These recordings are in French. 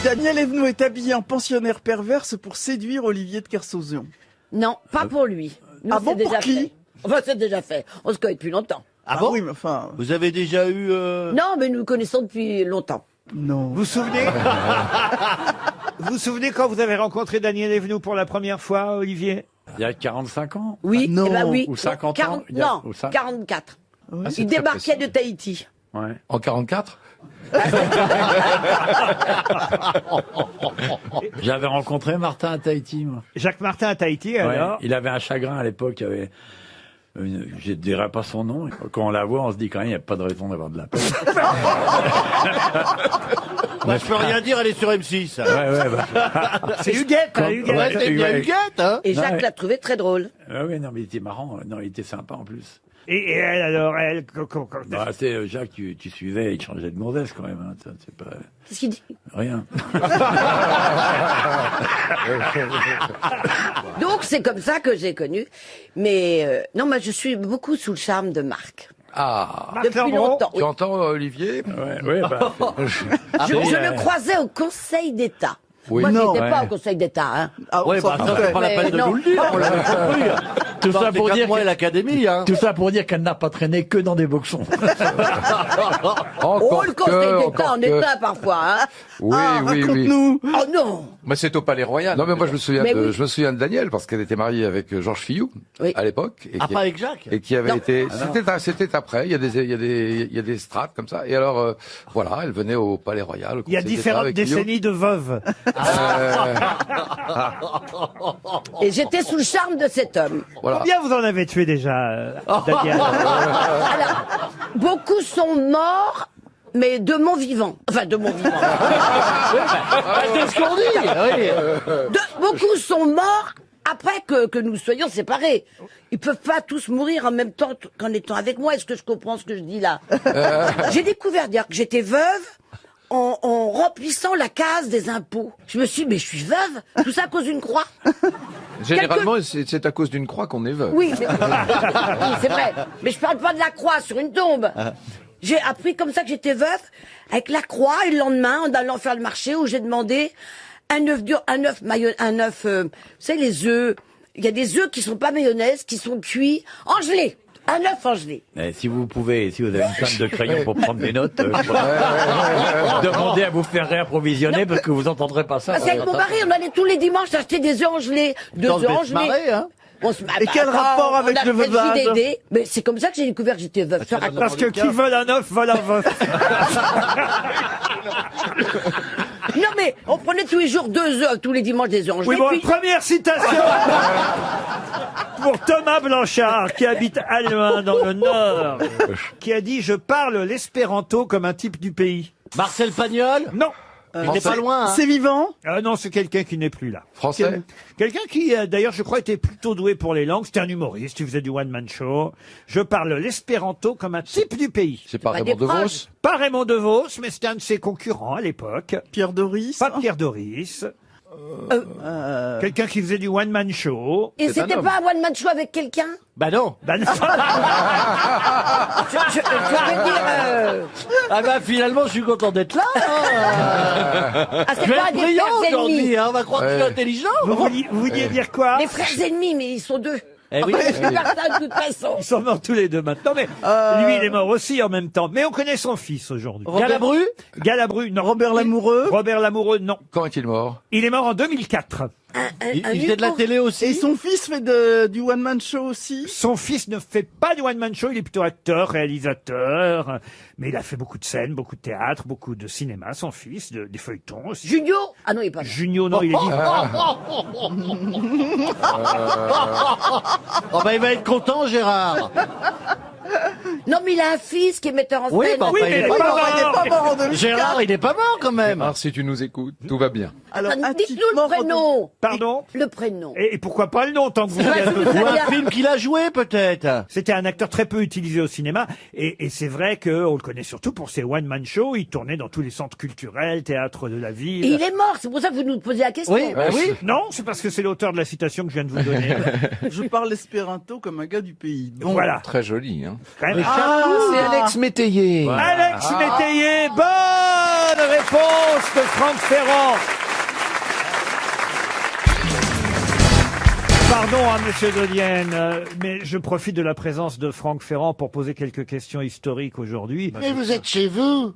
Daniel Evenou est habillé en pensionnaire perverse pour séduire Olivier de Kersauzon. Non, pas pour lui. Nous, Ah bon, c'est déjà pour qui fait. Enfin, c'est déjà fait. On se connaît depuis longtemps. Ah bon? Oui, mais enfin... Vous avez déjà eu... Non, mais nous nous connaissons depuis longtemps. Non. Vous vous souvenez Vous vous souvenez quand vous avez rencontré Daniel Evenou pour la première fois, Olivier? Il y a 45 ans. Oui, non. eh ben oui. Ou 50 40 ans. Il y a- Non, ou ça- 44. Ouais. Il débarquait de Tahiti. Ouais. En 44 J'avais rencontré Martin à Tahiti, moi. Jacques Martin à Tahiti, Ouais, alors il avait un chagrin à l'époque. Il avait je ne dirais pas son nom. Quand on la voit, on se dit quand même, il n'y a pas de raison d'avoir de la peine. Bah, je peux rien dire, elle est sur M6. C'est Huguette, hein, Huguette. Ouais, c'est bien Huguette, hein. Et Jacques Ouais. l'a trouvé très drôle. Oui, non, mais il était marrant. Non, il était sympa en plus. Et elle, alors, elle... Bah, c'est Jacques, tu suivais, il changeait de gonzesse quand même. Hein. Ça, c'est pas Qu'est-ce qu'il dit? rien. Donc, c'est comme ça que j'ai connu. Mais non, moi, je suis beaucoup sous le charme de Marc. Ah, Marc Depuis Lambron. longtemps. tu entends, Olivier? Ouais, bah, Je le croisais au Conseil d'État. Oui. Moi, Non. j'étais pas Ouais. au Conseil d'État. Hein. Ah, on Ouais, s'en bah, ça, foutait. c'est pas la Mais peine de non. nous le dire, on l'avait compris. tout ça pour dire moi et que- l'académie, hein. tout ça pour dire qu'elle n'a pas traîné que dans des boxons. Oh, le Conseil d'État encore en que. État parfois. Hein. Oui, Ah, oui, oui. raconte-nous. Oh non. Mais c'est au Palais Royal. Non, mais moi, je me souviens Mais de, oui. je me souviens de Daniel, parce qu'elle était mariée avec Georges Fillou, Oui. à l'époque. Et Ah, qui- pas avec Jacques. et qui avait Non. été, c'était après, il y a des strates comme ça. Et alors, voilà, elle venait au Palais Royal. au Il y a Conseil d'État différentes avec Fillou. décennies de veuves. Et j'étais sous le charme de cet homme. Voilà. Combien vous en avez tué déjà, Daniel? Alors, beaucoup sont morts, mais de mon vivant. Enfin, de mon vivant. C'est ce qu'on dit. Oui. Beaucoup sont morts après que nous soyons séparés. Ils peuvent pas tous mourir en même temps qu'en étant avec moi. Est-ce que je comprends ce que je dis là? J'ai découvert dire que j'étais veuve en remplissant la case des impôts. Je me suis dit, mais je suis veuve? Tout ça à cause d'une croix? Généralement, c'est à cause d'une croix qu'on est veuve. Oui, oui, c'est vrai. Mais je parle pas de la croix sur une tombe. J'ai appris comme ça que j'étais veuve avec la croix et le lendemain, en allant faire le marché où j'ai demandé un œuf dur, vous savez, les œufs. Il y a des œufs qui sont pas mayonnaise, qui sont cuits en gelée. Un œuf en gelée. Si vous pouvez, si vous avez une canne de crayon pour prendre des notes, demandez à vous faire réapprovisionner parce que vous entendrez pas ça. Parce qu'avec mon mari, on allait tous les dimanches acheter des œufs en gelée. Deux Dans œufs en le gelée. marée, hein. Et quel rapport avec le veuvage? JDD. Mais c'est comme ça que j'ai découvert que j'étais veuve. Ça raconte. Parce que qui vole un œuf, vole un veuf. Non mais, on prenait tous les jours 2 œufs, tous les dimanches des œufs en Oui, gelée. bon, puis- première citation pour Thomas Blanchard, qui habite Halluin, dans le Nord, qui a dit « Je parle l'espéranto comme un type du pays Marcel Pagnol. ». Non. Il n'est pas loin, hein. C'est vivant? Non, c'est quelqu'un qui n'est plus là. Français? Quelqu'un qui, d'ailleurs, je crois, était plutôt doué pour les langues. C'était un humoriste, il faisait du one-man show. Je parle l'espéranto comme un type du pays. C'est pas pas Raymond des DeVos? proches. Pas Raymond DeVos, mais c'était un de ses concurrents à l'époque. Pierre Doris? Pas Pierre Doris. Quelqu'un qui faisait du one-man show. Et C'est un c'était homme. pas un one-man show avec quelqu'un? Bah non. Ben, Je veux dire, Ah bah finalement, je suis content d'être là. c'est Je vais pas être des brillant frères ennemis. aujourd'hui, hein. On va croire que je suis intelligent. vous vouliez dire quoi? Les frères ennemis, mais ils sont 2. Eh oui. Je suis personne de toute façon. Ils sont morts tous les deux maintenant, mais lui, il est mort aussi en même temps. Mais on connaît son fils aujourd'hui. Galabru. Galabru, non. Robert Lamoureux? Robert Lamoureux, non. Quand est-il mort? Il est mort en 2004. Il faisait de la télé Et aussi. son fils fait du one-man show aussi? Son fils ne fait pas du one-man show, il est plutôt acteur, réalisateur, mais il a fait beaucoup de scènes, beaucoup de théâtre, beaucoup de cinéma, son fils, des feuilletons aussi. Junio? Ah non, il est pas là. Junio, non, il est vivant. Oh bah il va être content, Gérard. Non, mais il a un fils qui est metteur en scène. Oui, bah, Oui, enfin, mais il est il pas est pas mort. Il n'est pas mort en 2004. Gérard, il est pas mort quand même. Alors, si tu nous écoutes, tout va bien. Alors, un type Dites-nous le mort en prénom. Pardon? Le prénom. Et pourquoi pas le nom, tant que vous Ouais, voulez. vous Ou savez, un film qu'il a joué peut-être. C'était un acteur très peu utilisé au cinéma, et c'est vrai qu'on le connaît surtout pour ses one-man shows. Il tournait dans tous les centres culturels, théâtre de la Et ville. il est mort, c'est pour ça que vous nous posez la question. Oui, bah oui. Non, c'est parce que c'est l'auteur de la citation que je viens de vous donner. Je parle espéranto comme un gars du pays. Bon. Voilà. Très joli, hein. Quand même. C'est Alex Métayer. Alex Métayer, bonne réponse réponse de Franck Ferrand. Pardon, monsieur Dodienne, mais je profite de la présence de Franck Ferrand pour poser quelques questions historiques aujourd'hui. Mais vous êtes chez vous.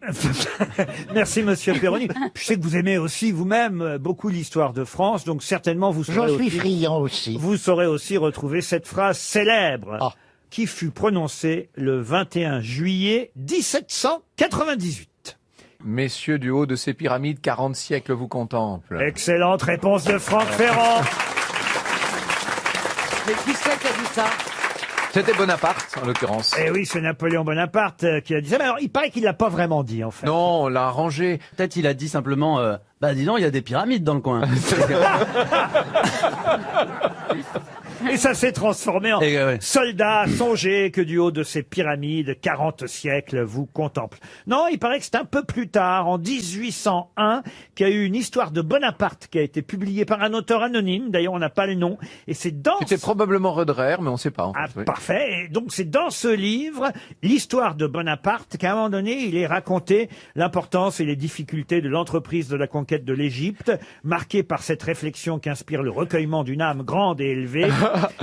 Merci, monsieur Perroni. Je sais que vous aimez aussi vous-même beaucoup l'histoire de France, donc certainement vous J'en saurez suis friand aussi. vous saurez aussi retrouver cette phrase célèbre qui fut prononcée le 21 juillet 1798. Messieurs du haut de ces pyramides, 40 siècles vous contemplent. Excellente réponse de Franck Ferrand. Mais qui c'est qui a dit ça? C'était Bonaparte, en l'occurrence. Eh oui, c'est Napoléon Bonaparte qui a dit ça. Mais alors, il paraît qu'il l'a pas vraiment dit, en fait. Non, on l'a arrangé. Peut-être il a dit simplement, bah dis donc, il y a des pyramides dans le coin. Et ça s'est transformé en ouais. soldat, songez que du haut de ces pyramides, 40 siècles vous contemplent. Non, il paraît que c'est un peu plus tard, en 1801, qu'il y a eu une histoire de Bonaparte qui a été publiée par un auteur anonyme. D'ailleurs, on n'a pas le nom. Et c'est dans... C'était probablement Roederer, mais on ne sait pas. En fait, oui. Parfait. Et donc, c'est dans ce livre, l'histoire de Bonaparte, qu'à un moment donné, il est raconté l'importance et les difficultés de l'entreprise de la conquête de l'Égypte, marquée par cette réflexion qu'inspire le recueillement d'une âme grande et élevée,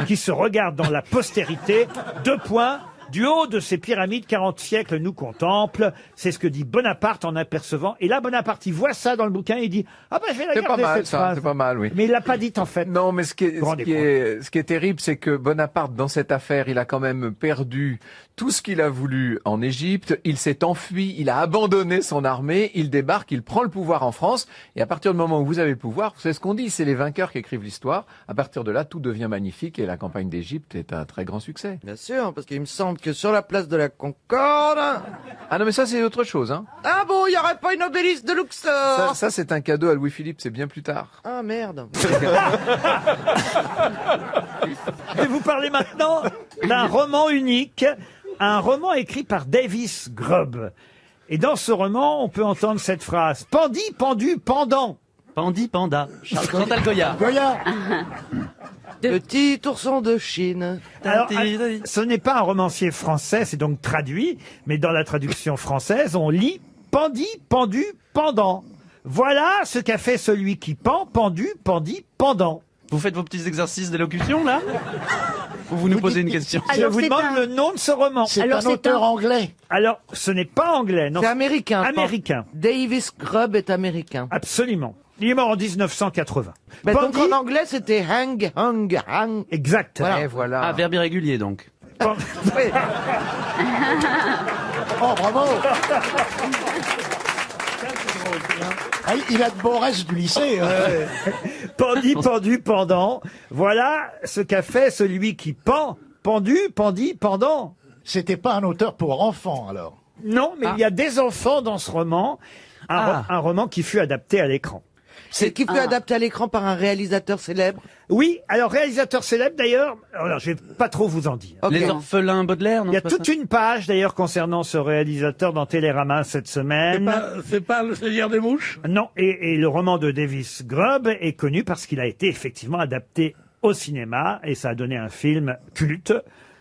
qui se regarde dans la postérité. 2 points. Du haut de ces pyramides, 40 siècles nous contemplent. C'est ce que dit Bonaparte en apercevant. Et là, Bonaparte, il voit ça dans le bouquin et il dit « Ah ben, je vais la C'est garder, pas mal, cette ça. phrase. » C'est pas mal, oui. Mais il l'a pas dit, en fait. Non, mais ce qui est terrible, c'est que Bonaparte, dans cette affaire, il a quand même perdu tout ce qu'il a voulu en Égypte. Il s'est enfui, il a abandonné son armée, il débarque, il prend le pouvoir en France. Et à partir du moment où vous avez le pouvoir, c'est ce qu'on dit, c'est les vainqueurs qui écrivent l'histoire. À partir de là, tout devient magnifique et la campagne d'Égypte est un très grand succès. Bien sûr, parce qu'il me semble que sur la place de la Concorde... Ah non, mais ça, c'est autre chose, hein. Ah bon, il n'y aurait pas une obélisque de Luxor? Ça, c'est un cadeau à Louis-Philippe, c'est bien plus tard. Ah merde. Et vous parlez maintenant d'un roman unique, un roman écrit par Davis Grubb. Et dans ce roman, on peut entendre cette phrase « Pendu, pendu, pendant ». Pandi, panda. Chantal Goya. Goya. Petit ourson de Chine. Alors, ce n'est pas un romancier français, c'est donc traduit, mais dans la traduction française, on lit « Pendi, pendu, pendant ». Voilà ce qu'a fait celui qui pend, pendu, pendit, pendant. Vous faites vos petits exercices d'élocution, là? Ou vous nous posez une question? Je vous demande le nom de ce roman. C'est un auteur anglais. Alors, ce n'est pas anglais, non. C'est américain. je pense. Américain. Davis Grubb est américain. Absolument. Il est mort en 1980. Mais donc Pendi- en anglais, c'était hang, hang, hang. Exact. Voilà. Et voilà. Ah, verbe irrégulier, donc. Pen- Oui. Oh, bravo. Ah, il a de beaux restes du lycée. Pendi, pendu, pendant. Voilà ce qu'a fait celui qui pend, pendu, pendit, pendant. C'était pas un auteur pour enfants, alors. Non, mais il y a des enfants dans ce roman. Un roman qui fut adapté à l'écran. C'est qui fut adapté à l'écran par un réalisateur célèbre. Oui, alors réalisateur célèbre d'ailleurs, alors je vais pas trop vous en dire. Ok. Les orphelins Baudelaire, non? Il y a c'est pas toute ça une page d'ailleurs concernant ce réalisateur dans Télérama cette semaine. C'est pas le Seigneur des Mouches? Non, et le roman de Davis Grubb est connu parce qu'il a été effectivement adapté au cinéma et ça a donné un film culte.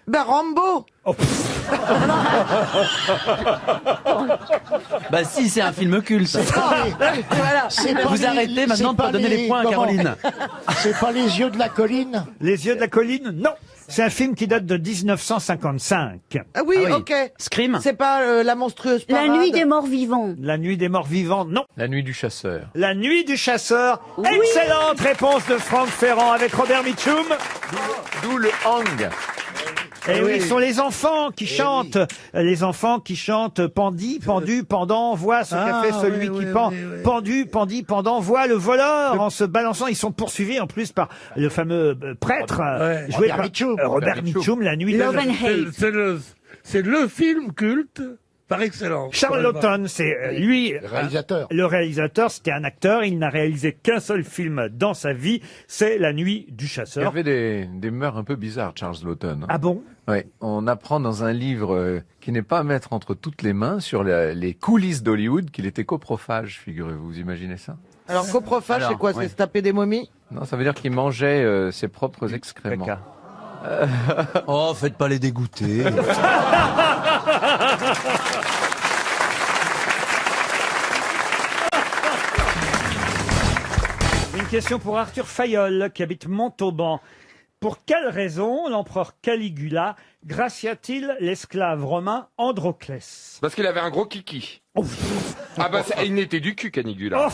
Ben Rambo. Oh, pff, Bah si, c'est un film culte. Voilà. C'est pas Vous les- arrêtez maintenant c'est de pas pas donner les points à comment Caroline. C'est pas Les Yeux de la colline. Les yeux de la colline, non. C'est un film qui date de 1955. Ah oui, Ah oui. ok. Scream. C'est pas la monstrueuse parade. La nuit des morts vivants. La nuit des morts vivants, non. La nuit du chasseur. La nuit du chasseur. Excellente réponse de Franck Ferrand avec Robert Mitchum. D'où le hang. Et oui, ce sont les enfants qui chantent. Les enfants qui chantent Pendi, pendu, pendant, voit ce qu'a fait celui qui pend. Pendu, pendi, pendant, voit le voleur en se balançant. Ils sont poursuivis en plus par le fameux prêtre joué Robert par Mitchum. Robert Mitchum, La nuit de Love and Hate. C'est le film culte par excellence. Charles Laughton, c'est lui, Réalisateur. le réalisateur, c'était un acteur, il n'a réalisé qu'un seul film dans sa vie, c'est La nuit du Il chasseur. avait des mœurs un peu bizarres, Charles Laughton. Ah bon? Oui, on apprend dans un livre qui n'est pas à mettre entre toutes les mains sur les coulisses d'Hollywood qu'il était coprophage, figurez-vous. Vous imaginez ça? Alors coprophage, Alors, c'est quoi? ouais. C'est se taper des momies? Non, ça veut dire qu'il mangeait ses propres excréments. Caca. Oh, faites pas les dégoûter. question pour Arthur Fayol, qui habite Montauban. Pour quelle raison l'empereur Caligula gracia-t-il l'esclave romain Androclès? Parce qu'il avait un gros kiki. Ah bah, il n'était du cul, Caligula.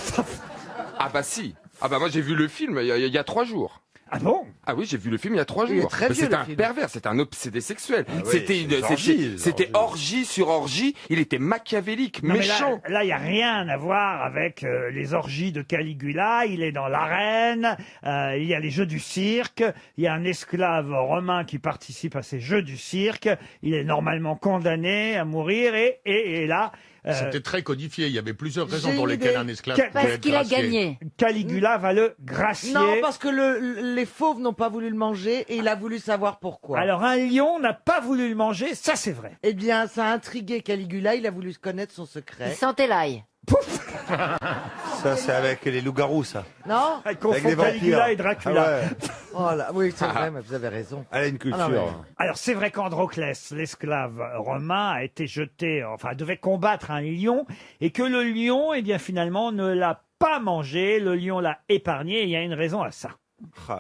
Ah bah si. Ah bah moi j'ai vu le film il y a 3 jours. Ah bon? Ah oui, j'ai vu le film il y a 3 jours. Il est très vieux, C'était le un film. pervers, c'était un obsédé sexuel. oui, C'était orgie sur orgie. Il était machiavélique, Non, mais méchant. là, il n'y a rien à voir avec les orgies de Caligula. Il est dans l'arène, il y a les jeux du cirque, il y a un esclave romain qui participe à ces jeux du cirque. Il est normalement condamné à mourir et là... C'était très codifié. Il y avait plusieurs raisons J'ai pour une lesquelles idée. un esclave Quel- pouvait Parce être qu'il a gracié. gagné. Caligula va le gracier. Non, parce que les fauves n'ont pas voulu le manger et il a voulu savoir pourquoi. Alors, un lion n'a pas voulu le manger, ça c'est vrai. Eh bien, ça a intrigué Caligula, il a voulu connaître son Il secret. sentait l'ail. Ça, c'est avec les loups-garous, ça. Non Elle confond les vampires. Caligula et Dracula. Ah ouais. Oh là, oui, c'est vrai, mais vous avez raison. Elle a une culture. Ah non, Alors c'est vrai qu'Androclès, l'esclave romain, a été jeté, enfin devait combattre un lion, et que le lion, eh bien finalement, ne l'a pas mangé, le lion l'a épargné, et il y a une raison à ça.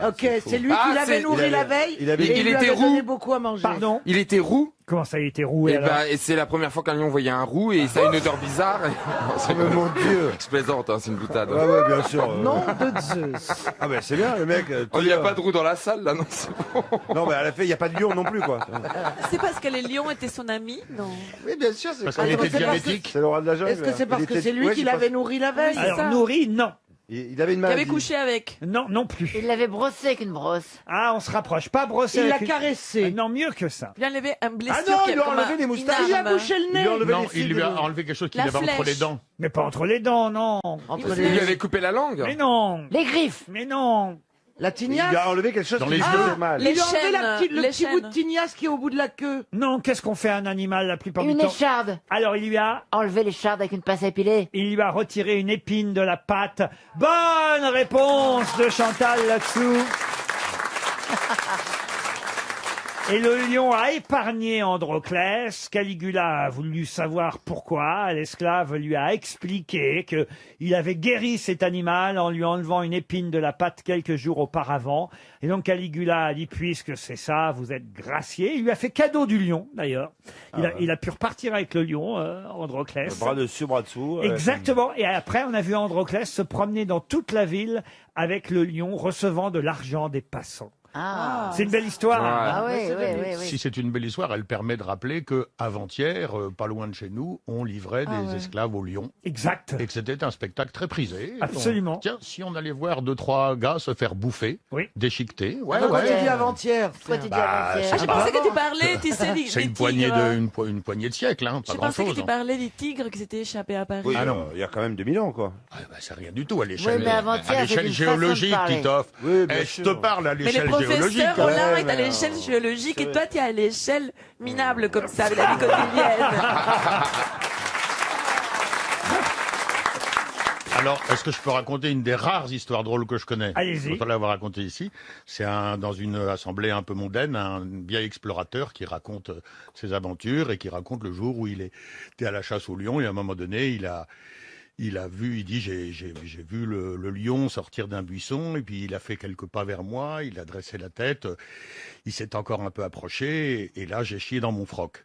Ok, c'est lui qui Ah, l'avait c'est- nourri la veille il avait- et il lui était avait donné roux. beaucoup à manger. Pardon? Il était roux. Comment ça, il était roué Et, alors et c'est la première fois qu'un lion voyait un roux et ça a une odeur bizarre. Oh, mais mon Dieu. Je plaisante, hein, c'est une boutade. Ouais, ouais, bien sûr. Nom de Zeus. Ah, ben c'est bien, le mec. Il n'y a pas de roux dans la salle, là, non, c'est bon. Non, mais à la fin, il n'y a pas de lion non plus, quoi. C'est parce que les lions étaient son ami? Non. Oui, bien sûr, c'est Parce Ah, qu'il non, était c'est parce que- diabétique. C'est le roi de la jungle. Est-ce que c'est parce Il que était- c'est lui ouais, qui c'est l'avait pas- nourri la veille c'est Alors ça. nourri, non. Il avait une Qui avait maladie. couché avec? Non, non plus. Il l'avait brossé avec une brosse. Ah, on se rapproche. Pas brosser. Il l'a avec une- caressé. Non, mieux que ça. Il lui a enlevé un blessure. Ah non, qui- il lui a comme enlevé un- les moustaches. une Il lui a arme. bouché le Il lui nez. a enlevé Non, les il fils lui a de- enlevé quelque chose qu'il La avait entre les flèche. dents. Mais pas entre les dents, non. Entre Il Il lui les... avait coupé la langue. Mais non. Les griffes. Mais non. La Il tignasse. lui a enlevé quelque chose Dans qui les lui yeux. faisait mal. Il lui a enlevé chaînes, le les petit bout de chaînes. tignasse qui est au bout de la queue. Non, qu'est-ce qu'on fait à un animal la plupart Une du temps? écharde. Alors il lui a Enlever l'écharde avec une pince à épiler. retiré une épine de la patte. Bonne réponse de Chantal là-dessous. Et le lion a épargné Androclès. Caligula a voulu savoir pourquoi. L'esclave lui a expliqué que il avait guéri cet animal en lui enlevant une épine de la patte quelques jours auparavant. Et donc Caligula a dit, puisque c'est ça, vous êtes gracié. Il lui a fait cadeau du lion, d'ailleurs. Il a pu repartir avec le lion, Androclès. Bras dessus, bras dessous. Exactement. Et après, on a vu Androclès se promener dans toute la ville avec le lion, recevant de l'argent des passants. Ah. C'est une belle histoire. Ouais. Ah oui, oui, oui, oui. Si c'est une belle histoire, elle permet de rappeler que avant-hier, pas loin de chez nous, on livrait des esclaves au lion. Exact. Et que c'était un spectacle très prisé. Et Absolument. Tiens, si on allait voir 2-3 gars se faire bouffer, Oui. déchiqueter, ouais, Pourquoi tu ouais. dis avant-hier? Pourquoi tu dis Bah, avant-hier? Ah, je pensais que tu parlais, tu sais, des C'est une tigres. poignée une poignée de siècles, hein, pas Je pensais que grand-chose. tu parlais des tigres qui s'étaient échappés à Paris. Oui, Ah non. il y a quand même 2000 ans, quoi. Ah, bah, c'est rien du tout à l'échelle, Oui, mais avant-hier, à l'échelle c'est une façon de géologique, parler. Titoff. Oui, bien Eh, je sûr. te parle à Mais le l'échelle géologique. professeur Rollin ouais, est à mais l'échelle géologique c'est et toi, tu es à l'échelle minable comme ça, avec la vie quotidienne. Alors, est-ce que je peux raconter une des rares histoires drôles que je connais? Allez-y. Je peux l'avoir raconté ici. C'est dans une assemblée un peu mondaine, un vieil explorateur qui raconte ses aventures et qui raconte le jour où il était à la chasse au lion et à un moment donné, il a vu, il dit, j'ai vu le lion sortir d'un buisson et puis il a fait quelques pas vers moi, il a dressé la tête, il s'est encore un peu approché et là j'ai chié dans mon froc.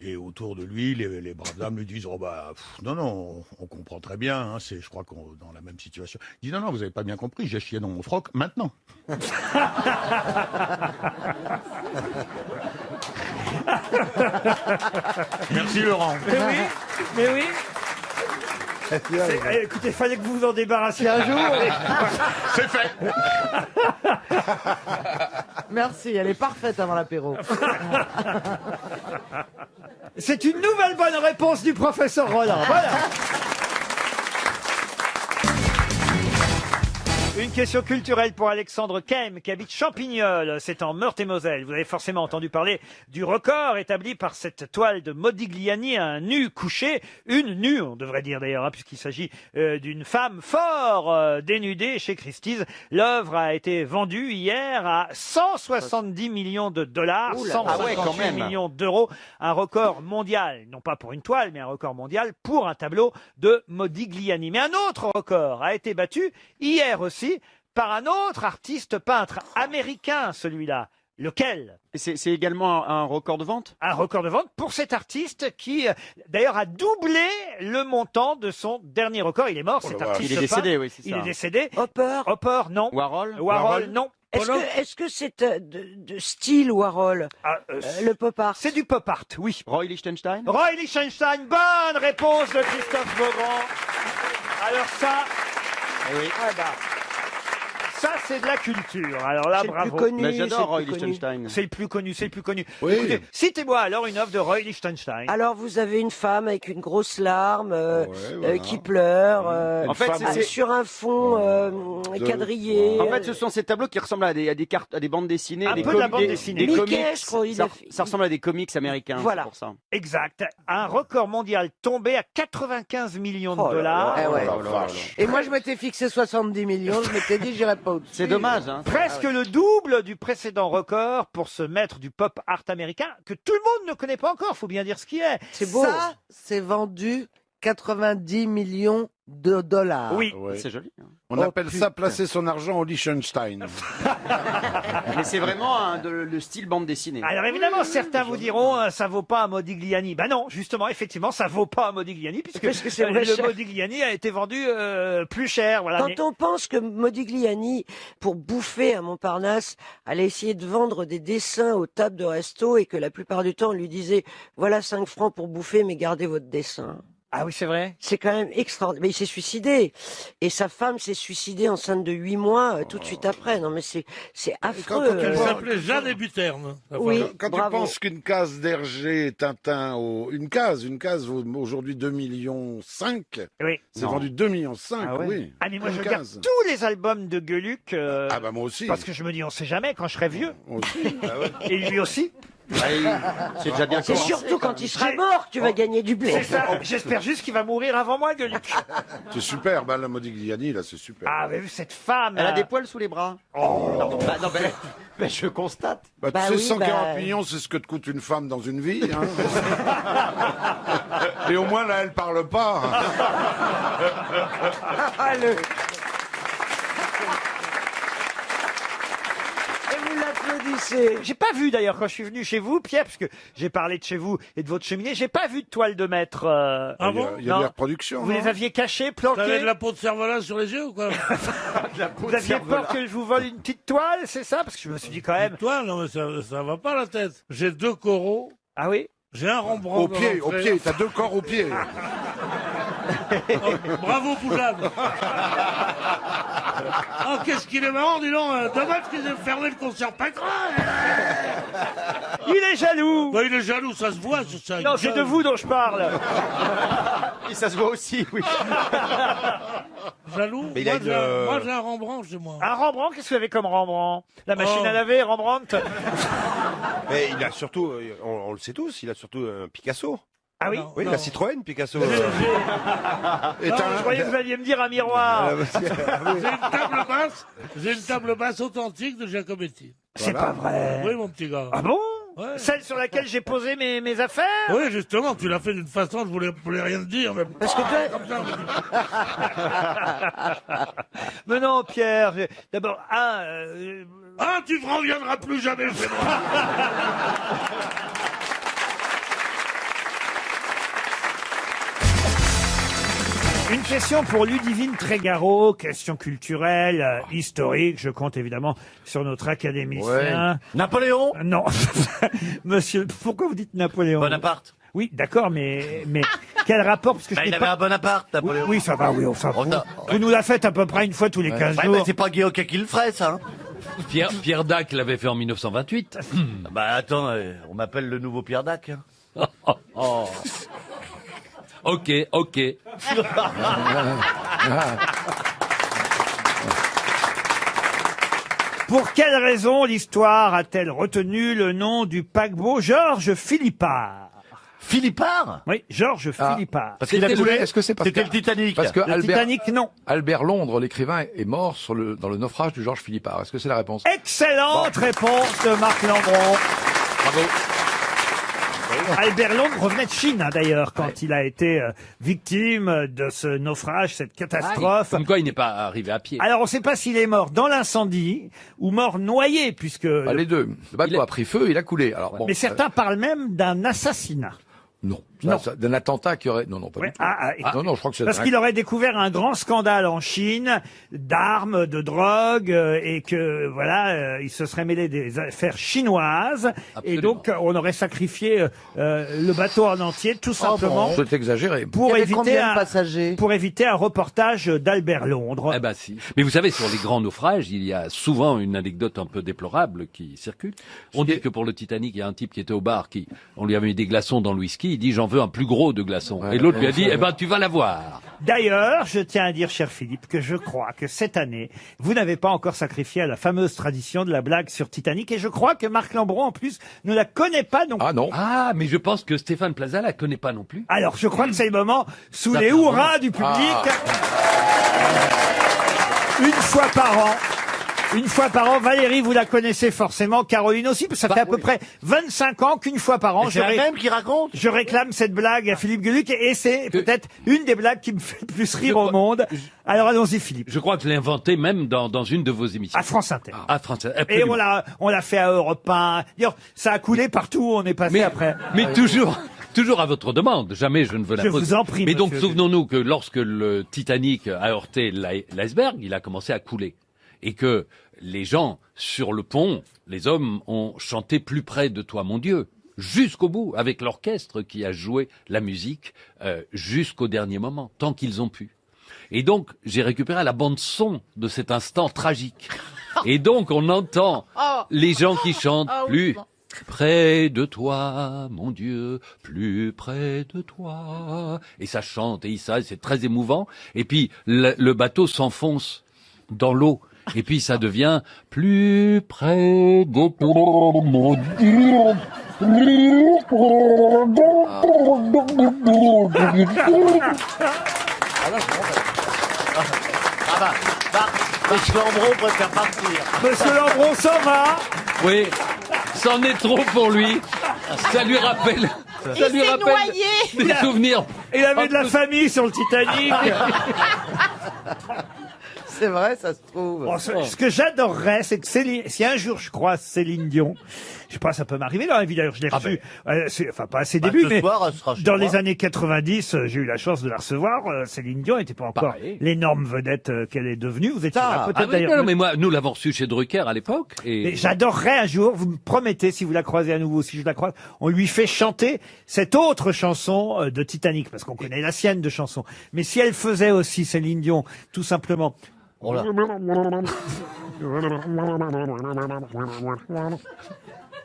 Et autour de lui, les braves dames lui disent, oh bah, non, on comprend très bien, hein, je crois qu'on est dans la même situation. Il dit, non, vous avez pas bien compris, j'ai chié dans mon froc maintenant. Merci Laurent. Mais oui. Écoutez, fallait que vous vous en débarrassiez un jour. C'est fait. Merci, elle est parfaite avant l'apéro. C'est une nouvelle bonne réponse du professeur Rollin. Voilà. Une question culturelle pour Alexandre Kem, qui habite Champignol, c'est en Meurthe-et-Moselle. Vous avez forcément entendu parler du record établi par cette toile de Modigliani, un nu couché, une nue, on devrait dire d'ailleurs, hein, puisqu'il s'agit d'une femme fort dénudée chez Christie's. L'œuvre a été vendue hier à 170 millions de dollars, Ouh là là. 158 Ah ouais, quand même. millions d'euros, un record mondial, non pas pour une toile, mais un record mondial pour un tableau de Modigliani. Mais un autre record a été battu hier aussi par un autre artiste peintre américain, celui-là. Lequel? C'est également un record de vente? Un record de vente pour cet artiste qui, d'ailleurs, a doublé le montant de son dernier record. Il est mort, cet artiste. Il est décédé, oui, c'est ça. Il est décédé. Hopper. Hopper, non. Warhol? Non. Est-ce que c'est de style Warhol? Le pop art. C'est du pop art, oui. Roy Lichtenstein? Roy Lichtenstein, bonne réponse de Christophe Beaugrand. Alors ça, oui. Ça, c'est de la culture. Alors là, C'est le plus bravo. connu, Mais j'adore Roy c'est le plus Lichtenstein. C'est le plus connu, c'est le plus connu. Oui. Écoutez, citez-moi alors une œuvre de Roy Lichtenstein. Alors, vous avez une femme avec une grosse larme voilà. qui pleure En fait, c'est- sur un fond quadrillé. En fait, ce sont ces tableaux qui ressemblent à des cartes, à des bandes dessinées, Un des peu de la comics- bande des- dessinée. des Mickey, comics. je crois, il Ça, a fait- ça ressemble à des comics américains. Voilà. C'est pour ça. Exact. Un record mondial tombé à 95 millions de Oh là dollars. là. Eh ouais. Oh la vache. Et moi, je m'étais fixé 70 millions, je m'étais dit, j'irais pas au-dessus. C'est dommage, hein. Presque le double du précédent record pour ce maître du pop art américain que tout le monde ne connaît pas encore, faut bien dire ce qui est. C'est beau. Ça, c'est vendu 90 millions de dollars. Oui. C'est joli. hein. On Oh, appelle ça putain. placer son argent au Liechtenstein. Mais c'est vraiment le style bande dessinée. Alors évidemment, certains vous diront, ça vaut pas un Modigliani. Ben non, justement, effectivement, ça vaut pas un Modigliani puisque Parce que c'est moins le cher. Modigliani a été vendu plus cher. Voilà. Mais- Quand on pense que Modigliani, pour bouffer à Montparnasse, allait essayer de vendre des dessins aux tables de resto et que la plupart du temps on lui disait voilà 5 francs pour bouffer mais gardez votre dessin. Ah oui, c'est vrai. C'est quand même extraordinaire. Mais il s'est suicidé. Et sa femme s'est suicidée enceinte de 8 mois tout de suite après. Non mais c'est affreux. quand Il vois- s'appelait Jeanne et Buterne. Oui, Quand tu bravo. penses qu'une case d'Hergé Tintin, une case vaut aujourd'hui 2,5 millions. Oui. C'est Non. vendu 2,5 millions, Ah ouais. oui. Ah mais moi Une je regarde case. tous les albums de Gueluc Ah bah moi aussi. parce que je me dis on sait jamais quand je serai vieux. Moi aussi. Ah ouais. Et lui aussi. C'est déjà bien C'est commencé, surtout quand il sera J'ai- mort que tu vas gagner du blé. C'est ça. J'espère juste qu'il va mourir avant moi, Gueluc. C'est super, bah, la Modigliani, là, c'est super. Ah, mais cette femme. Elle a des poils sous les bras. Oh. Pardon. Bah, non, mais je constate. Bah, Bah tu sais, oui, 140 bah- millions, c'est ce que te coûte une femme dans une vie. Hein. Et au moins, là, elle parle pas. Ah, le- Et vous l'applaudissez. J'ai pas vu d'ailleurs quand je suis venu chez vous, Pierre, parce que j'ai parlé de chez vous et de votre cheminée, j'ai pas vu de toile de maître. Ah bon? Il y a Non. des reproductions. Vous non les aviez cachés, T'avais planqués. de la peau de cerf-volant sur les yeux ou quoi? Vous aviez peur que je vous vole une petite toile, c'est ça? Parce que je me suis dit quand même. Toi, non, mais ça va pas la tête. J'ai 2 coraux, Ah oui? j'ai un Rembrandt. Au pied, dans l'entrée. t'as 2 corps au pied. Oh, bravo, Poujade. Oh, qu'est-ce qu'il est marrant, dis donc. Dommage qu'ils aient fermé le concert Pâquerette. Il est jaloux! Bah, il est jaloux, ça se voit, ça. Non, c'est de vous dont je parle. Et ça se voit aussi, oui. Jaloux? Mais il a Moi, j'ai un Rembrandt chez moi. Un Rembrandt, qu'est-ce que vous avez comme Rembrandt? La machine Oh. à laver, Rembrandt? Mais il a surtout, on le sait tous, il a surtout un Picasso. Ah oui? Non. Oui, la Citroën, Picasso. Et Non, t'as je croyais que vous alliez me dire un miroir. J'ai une table basse authentique de Giacometti. C'est pas vrai. Oui, mon petit gars. Ah bon? Ouais. Celle sur laquelle j'ai posé mes affaires? Oui, justement, tu l'as fait d'une façon, je voulais rien te dire. Mais... Parce que toi, Comme ça, on me dit. Mais non, Pierre. D'abord, Ah, tu ne reviendras plus jamais chez moi. une question pour Ludivine Trégaro, question culturelle, historique. Je compte évidemment sur notre académicien. Napoléon? Non. Monsieur, pourquoi vous dites Napoléon? Bonaparte. Oui, d'accord, mais quel rapport? Parce que Bah, je il n'ai avait pas... un Bonaparte, Napoléon. Oui, ça va, oui, enfin, On a- vous nous la faites à peu près une fois tous les 15 Ouais, jours. mais c'est pas Guillaume qui le ferait, ça. Hein. Pierre Dac l'avait fait en 1928. Bah attends, on m'appelle le nouveau Pierre Dac. Hein. Oh. Ok. Pour quelle raison l'histoire a-t-elle retenu le nom du paquebot Georges Philippard? Philippard? Oui, Georges Philippard. Parce qu'il avait voulu. Est-ce que c'est parce C'était que le Titanic. Parce que Le Albert, Titanic, non. Albert Londres, l'écrivain, est mort dans le naufrage du Georges Philippard. Est-ce que c'est la réponse? Excellente réponse de Marc Lambron. Bravo. Albert Londres revenait de Chine, hein, d'ailleurs, quand il a été victime de ce naufrage, cette catastrophe. Comme quoi, il n'est pas arrivé à pied. Alors, on ne sait pas s'il est mort dans l'incendie ou mort noyé, puisque... Les deux. Le bateau a pris feu, il a coulé. Alors, bon, Mais certains parlent même d'un assassinat. Non. Non. D'un attentat qui aurait... Non, pas du tout. Non, je crois que c'est... Parce qu'il aurait découvert un grand scandale en Chine d'armes, de drogue, et que, voilà, il se serait mêlé des affaires chinoises. Absolument. Et donc, on aurait sacrifié le bateau en entier, tout simplement. C'est exagéré. Pour éviter un reportage d'Albert Londres. Eh ben si. Mais vous savez, sur les grands naufrages, il y a souvent une anecdote un peu déplorable qui circule. On dit que pour le Titanic, il y a un type qui était au bar, on lui avait mis des glaçons dans le whisky, il dit j'en veux un plus gros de glaçons. Et l'autre lui a dit, eh ben tu vas l'avoir. D'ailleurs, je tiens à dire, cher Philippe, que je crois que cette année, vous n'avez pas encore sacrifié à la fameuse tradition de la blague sur Titanic, et je crois que Marc Lambron, en plus, ne la connaît pas non plus. Ah non. Ah, mais je pense que Stéphane Plaza la connaît pas non plus. Alors, je crois que c'est le moment, sous les hurrahs du public, une fois par an, Valérie, vous la connaissez forcément, Caroline aussi, parce que ça fait à peu près 25 ans qu'une fois par an, C'est la même qui raconte. je réclame cette blague à Philippe Gueluc, et c'est peut-être une des blagues qui me fait le plus rire au monde. Alors allons-y, Philippe. Je crois que je l'ai inventé même dans une de vos émissions. À France Inter. À France Inter. Et Absolument. on l'a fait à Europe 1. D'ailleurs, ça a coulé partout où on est passé après. Mais toujours à votre demande. Jamais je ne veux la Je poser. vous en prie, Mais donc, monsieur. souvenons-nous que lorsque le Titanic a heurté l'iceberg, il a commencé à couler. Et que les gens, sur le pont, les hommes ont chanté plus près de toi, mon Dieu, jusqu'au bout, avec l'orchestre qui a joué la musique jusqu'au dernier moment, tant qu'ils ont pu. Et donc, j'ai récupéré la bande-son de cet instant tragique. Et donc, on entend les gens qui chantent plus près de toi, mon Dieu, plus près de toi. Et ça chante, et ça, c'est très émouvant. Et puis, le bateau s'enfonce dans l'eau. Et puis ça devient plus près de toi, mon Dieu. Monsieur Lambron préfère partir. Monsieur Lambron s'en va. Oui, c'en est trop pour lui. Ça lui rappelle des souvenirs. Il avait de la famille sur le Titanic. C'est vrai, ça se trouve. Bon, ce que j'adorerais, c'est que si un jour je croise Céline Dion, je sais pas, ça peut m'arriver dans la vie, d'ailleurs, je l'ai reçue, enfin pas à ses débuts, mais dans les années 90, j'ai eu la chance de la recevoir. Céline Dion n'était pas encore l'énorme vedette qu'elle est devenue. Vous étiez là, peut-être d'ailleurs. Non, mais moi, nous l'avons reçue chez Drucker à l'époque. Et j'adorerais un jour, vous me promettez, si vous la croisez à nouveau, si je la croise, on lui fait chanter cette autre chanson de Titanic, parce qu'on connaît la sienne de chanson. Mais si elle faisait aussi Céline Dion, tout simplement. Oh là.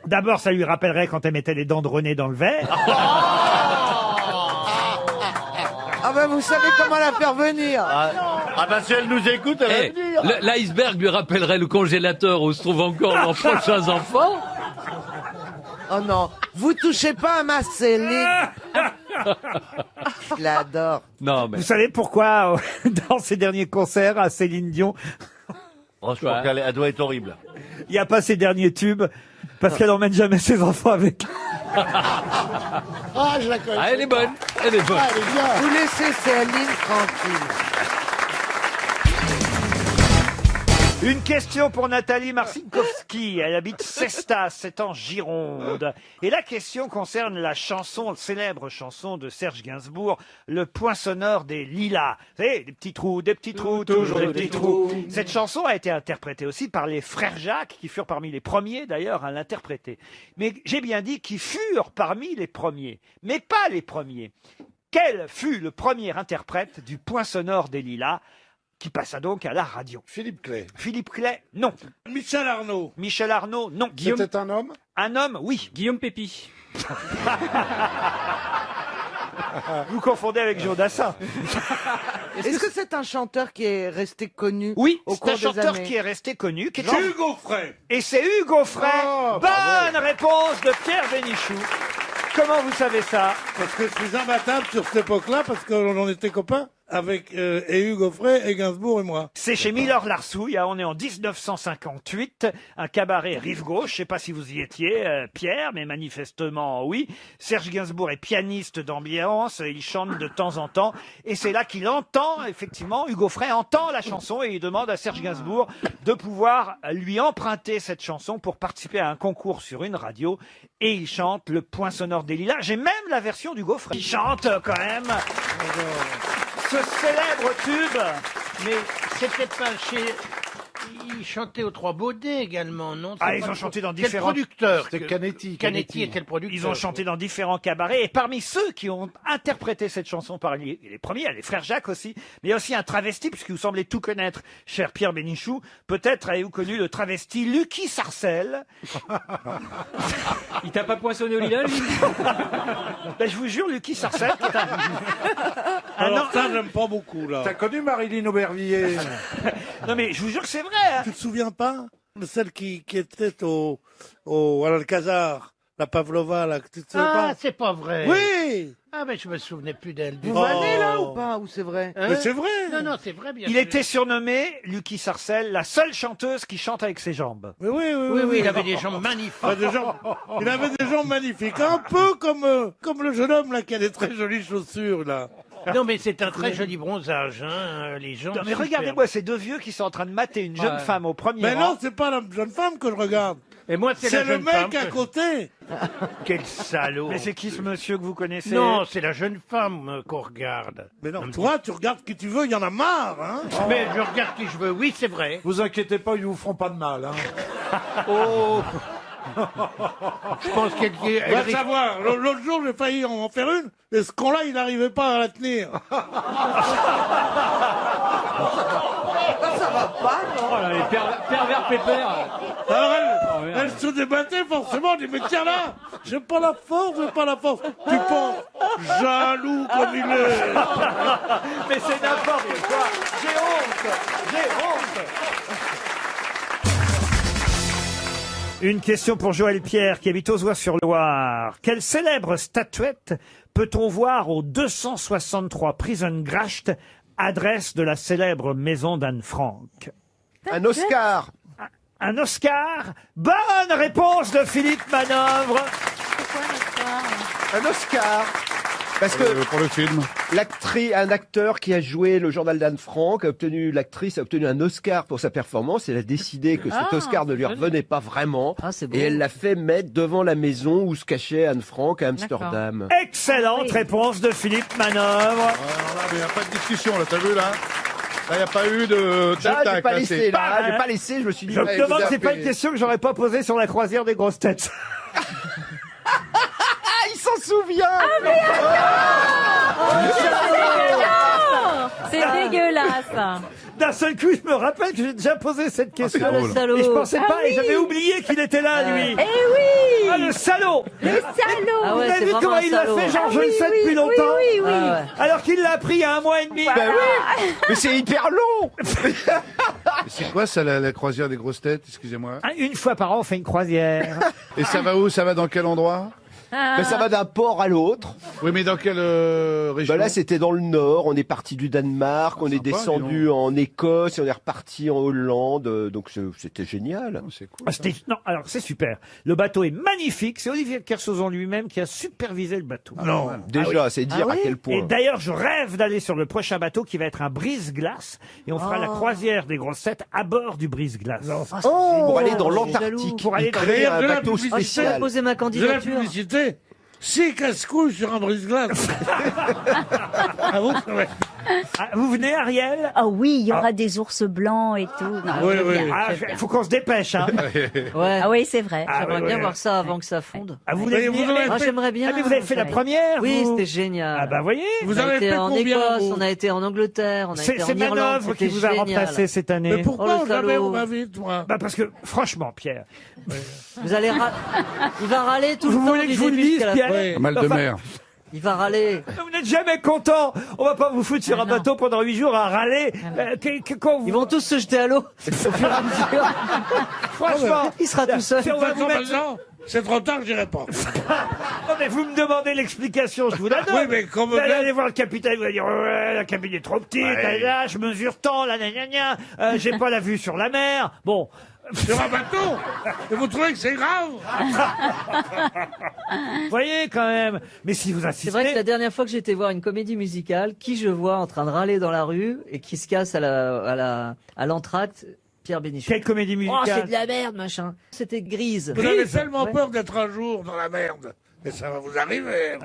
D'abord, ça lui rappellerait quand elle mettait les dents de René dans le verre. Ah ben vous savez comment la faire venir. Ah ben si elle nous écoute, elle va venir. L'iceberg lui rappellerait le congélateur où se trouvent encore leurs prochains enfants. Oh non, vous touchez pas à ma Céline. Je l'adore. Non, mais... Vous savez pourquoi, dans ses derniers concerts à Céline Dion, je crois qu'elle doit être horrible. il n'y a pas ses derniers tubes, parce qu'elle emmène jamais ses enfants avec elle. Ah, je la connais. Ah, elle est bonne. Elle est bonne. Ah, elle est bien. Vous laissez Céline tranquille. Une question pour Nathalie Marcinkowski. Elle habite Cestas, c'est en Gironde. Et la question concerne la chanson, célèbre chanson de Serge Gainsbourg, Le point sonore des lilas. Vous savez, des petits trous, toujours des petits trous. Cette chanson a été interprétée aussi par les frères Jacques, qui furent parmi les premiers d'ailleurs à l'interpréter. Mais j'ai bien dit qu'ils furent parmi les premiers, mais pas les premiers. Quel fut le premier interprète du point sonore des lilas qui passa donc à la radio? Philippe Clay. Philippe Clay, non. Michel Arnaud. Michel Arnaud, non. C'était un homme? Un homme, oui. Guillaume Pépi. Vous confondez avec Joe Dassin. Est-ce que c'est un chanteur qui est resté connu Oui, au c'est cours un des chanteur années qui est resté connu. Qui est Hugo Frey. Et c'est Hugo Frey. Oh, Bonne réponse de Pierre Bénichou. Comment vous savez ça? Parce que je suis imbattable sur cette époque-là, parce qu'on en était copains. et Hugo Frey et Gainsbourg et moi. C'est chez Miller-Larsouille, hein, on est en 1958, un cabaret rive gauche, je sais pas si vous y étiez, Pierre, mais manifestement oui. Serge Gainsbourg est pianiste d'ambiance, il chante de temps en temps, et c'est là qu'il entend, effectivement, Hugo Frey entend la chanson et il demande à Serge Gainsbourg de pouvoir lui emprunter cette chanson pour participer à un concours sur une radio, et il chante Le Point Sonore des Lilas. J'ai même la version d'Hugo Frey. Il chante quand même ce célèbre tube. Mais c'était pas chez... Ils chantaient aux Trois Baudets également, non? Ah, ils ont chanté dans différents... Quel producteur? C'était Canetti. Canetti était le producteur. Ils ont chanté dans différents cabarets. Et parmi ceux qui ont interprété cette chanson par les premiers, il y a les frères Jacques aussi. Mais il y a aussi un travesti, puisque vous semblez tout connaître, cher Pierre Bénichou. Peut-être avez-vous connu le travesti Lucky Sarcel. Il t'a pas poinçonné au lilas, lui? Ben, je vous jure, Lucky Sarcel. Alors ça, j'aime pas beaucoup, là. T'as connu Marilyn Aubervilliers? Non, mais je vous jure que c'est vrai. Hein. Tu te souviens pas de celle qui était à l'Alcazar, la Pavlova, là, tu te souviens pas? C'est pas vrai. Oui. Ah, mais je me souvenais plus d'elle. Vous vannez là ou pas? Ou c'est vrai? Mais c'est vrai. Non, c'est vrai, bien Il sûr. était surnommé, Lucky Sarcel, la seule chanteuse qui chante avec ses jambes. Mais Oui, il avait des jambes magnifiques. Il avait des jambes magnifiques, un peu comme le jeune homme là qui a des très jolies chaussures là. Non, mais c'est un très joli bronzage, hein, les gens. Non, mais regardez-moi ces deux vieux qui sont en train de mater une jeune femme au premier Mais rang. non, c'est pas la jeune femme que je regarde. Et moi, c'est la le jeune mec femme à côté. Quel salaud. Mais c'est qui ce monsieur que vous connaissez? Non, c'est la jeune femme qu'on regarde. Mais non, toi, tu regardes qui tu veux, il y en a marre, hein. Mais je regarde qui je veux, oui, c'est vrai. Vous inquiétez pas, ils vous feront pas de mal. Hein. Oh. Je pense qu'elle... Va savoir, l'autre jour, j'ai failli en faire une, et ce con-là, il n'arrivait pas à la tenir. Ça va pas, non? Oh là, les pervers pépères. Alors elle se débattait forcément, elle dit mais tiens là, j'ai pas la force. Tu penses jaloux comme il est. Mais c'est n'importe quoi. J'ai honte. Une question pour Joël Pierre qui habite Ozoir-sur-Loire. Quelle célèbre statuette peut-on voir au 263 Prison-Gracht, adresse de la célèbre maison d'Anne Frank? Un Oscar. Un Oscar? Bonne réponse de Philippe Manœuvre. Un Oscar. Parce que pour le film. un acteur qui a joué le journal d'Anne Frank l'actrice a obtenu un Oscar pour sa performance. Elle a décidé que cet Oscar ne lui revenait pas vraiment. Et elle l'a fait mettre devant la maison où se cachait Anne Frank à Amsterdam. Excellente réponse de Philippe Manœuvre. Alors là, mais il n'y a pas de discussion, là, t'as vu, là? Là, il n'y a pas eu de... J'ai pas laissé, j'ai pas laissé, je me suis dit... Je me demande si c'est pas une question que j'aurais pas posée sur la croisière des grosses têtes. Il s'en souvient. C'est dégueulasse. D'un seul coup, je me rappelle que j'ai déjà posé cette question. le salaud. Et je pensais pas, Ah et j'avais oui. oublié qu'il était là, lui. Eh oui. Ah, le salaud. Le salaud. Vous ouais, avez c'est vu vraiment comment un il l'a salaud. fait, genre, Ah je oui, le sais oui, depuis oui, longtemps. oui, oui. Ah ouais. Alors qu'il l'a appris il y a 1 mois et demi. Voilà. Mais c'est hyper long. C'est quoi ça, la croisière des grosses têtes? Excusez-moi. Une fois par an, on fait une croisière. Et ça va où? Ça va dans quel endroit? Mais ça va d'un port à l'autre. Oui, mais dans quelle région? Là, c'était dans le nord. On est parti du Danemark, on est descendu en Écosse et on est reparti en Hollande. Donc c'était génial. C'est cool. Non, alors c'est super. Le bateau est magnifique. C'est Olivier de Kersauzon lui-même qui a supervisé le bateau. Non, déjà, c'est dire à quel point. Et d'ailleurs, je rêve d'aller sur le prochain bateau qui va être un brise-glace. Et on fera la croisière des grosses têtes à bord du brise-glace. Pour aller dans l'Antarctique. Pour aller dans créer un de la bateau publicité. spécial. Je vais poser ma De la candidature. publicité. 6 casse-couilles sur un brise-glace. Ah, vous venez, Ariel? Ah oui, il y aura des ours blancs et tout. Non, Oui, je veux oui. bien, Ah, je veux bien. faut qu'on se dépêche, hein. Ouais. Ah oui, c'est vrai. J'aimerais ouais, bien ouais. voir ça avant que ça fonde. Ah, vous voulez venir? Moi, j'aimerais bien. Ah, mais vous avez fait la première, Oui, vous? c'était génial. Ah, bah, voyez. Vous On a avez été fait en combien, Écosse, vous on a été en Angleterre, on a été en C'est Irlande. Manœuvre qui C'était vous a génial. remplacé cette année. Mais pourquoi Oh, le jamais salaud. on m'invite, moi? Bah, parce que, franchement, Pierre. Vous allez il va râler tout Vous le temps voulez que du je vous le début dise, jusqu'à la Pierre? fin. Oui. Mal de Enfin, mer. Il va râler. Vous n'êtes jamais content. On va pas vous foutre sur un non. bateau pendant 8 jours à râler. Quand vous... Ils vont tous se jeter à l'eau. Au fur et à mesure. Franchement, Il sera tout seul. si on va vous mettre... Maintenant, c'est trop tard, j'irai pas. Non, mais vous me demandez l'explication, je vous la donne. Oui, mais comme vous allez aller voir le capitaine, vous allez dire, ouais, la cabine est trop petite, là, je mesure tant, là, j'ai pas la vue sur la mer. Bon. Sur un bateau. Et vous trouvez que c'est grave? Vous voyez, quand même. Mais si vous insistez. C'est vrai que la dernière fois que j'étais voir une comédie musicale, qui je vois en train de râler dans la rue et qui se casse à l'entracte, Pierre Bénichou. Quelle comédie musicale? Oh, c'est de la merde, machin. C'était Grise. Vous avez tellement peur d'être un jour dans la merde. Mais ça va vous arriver.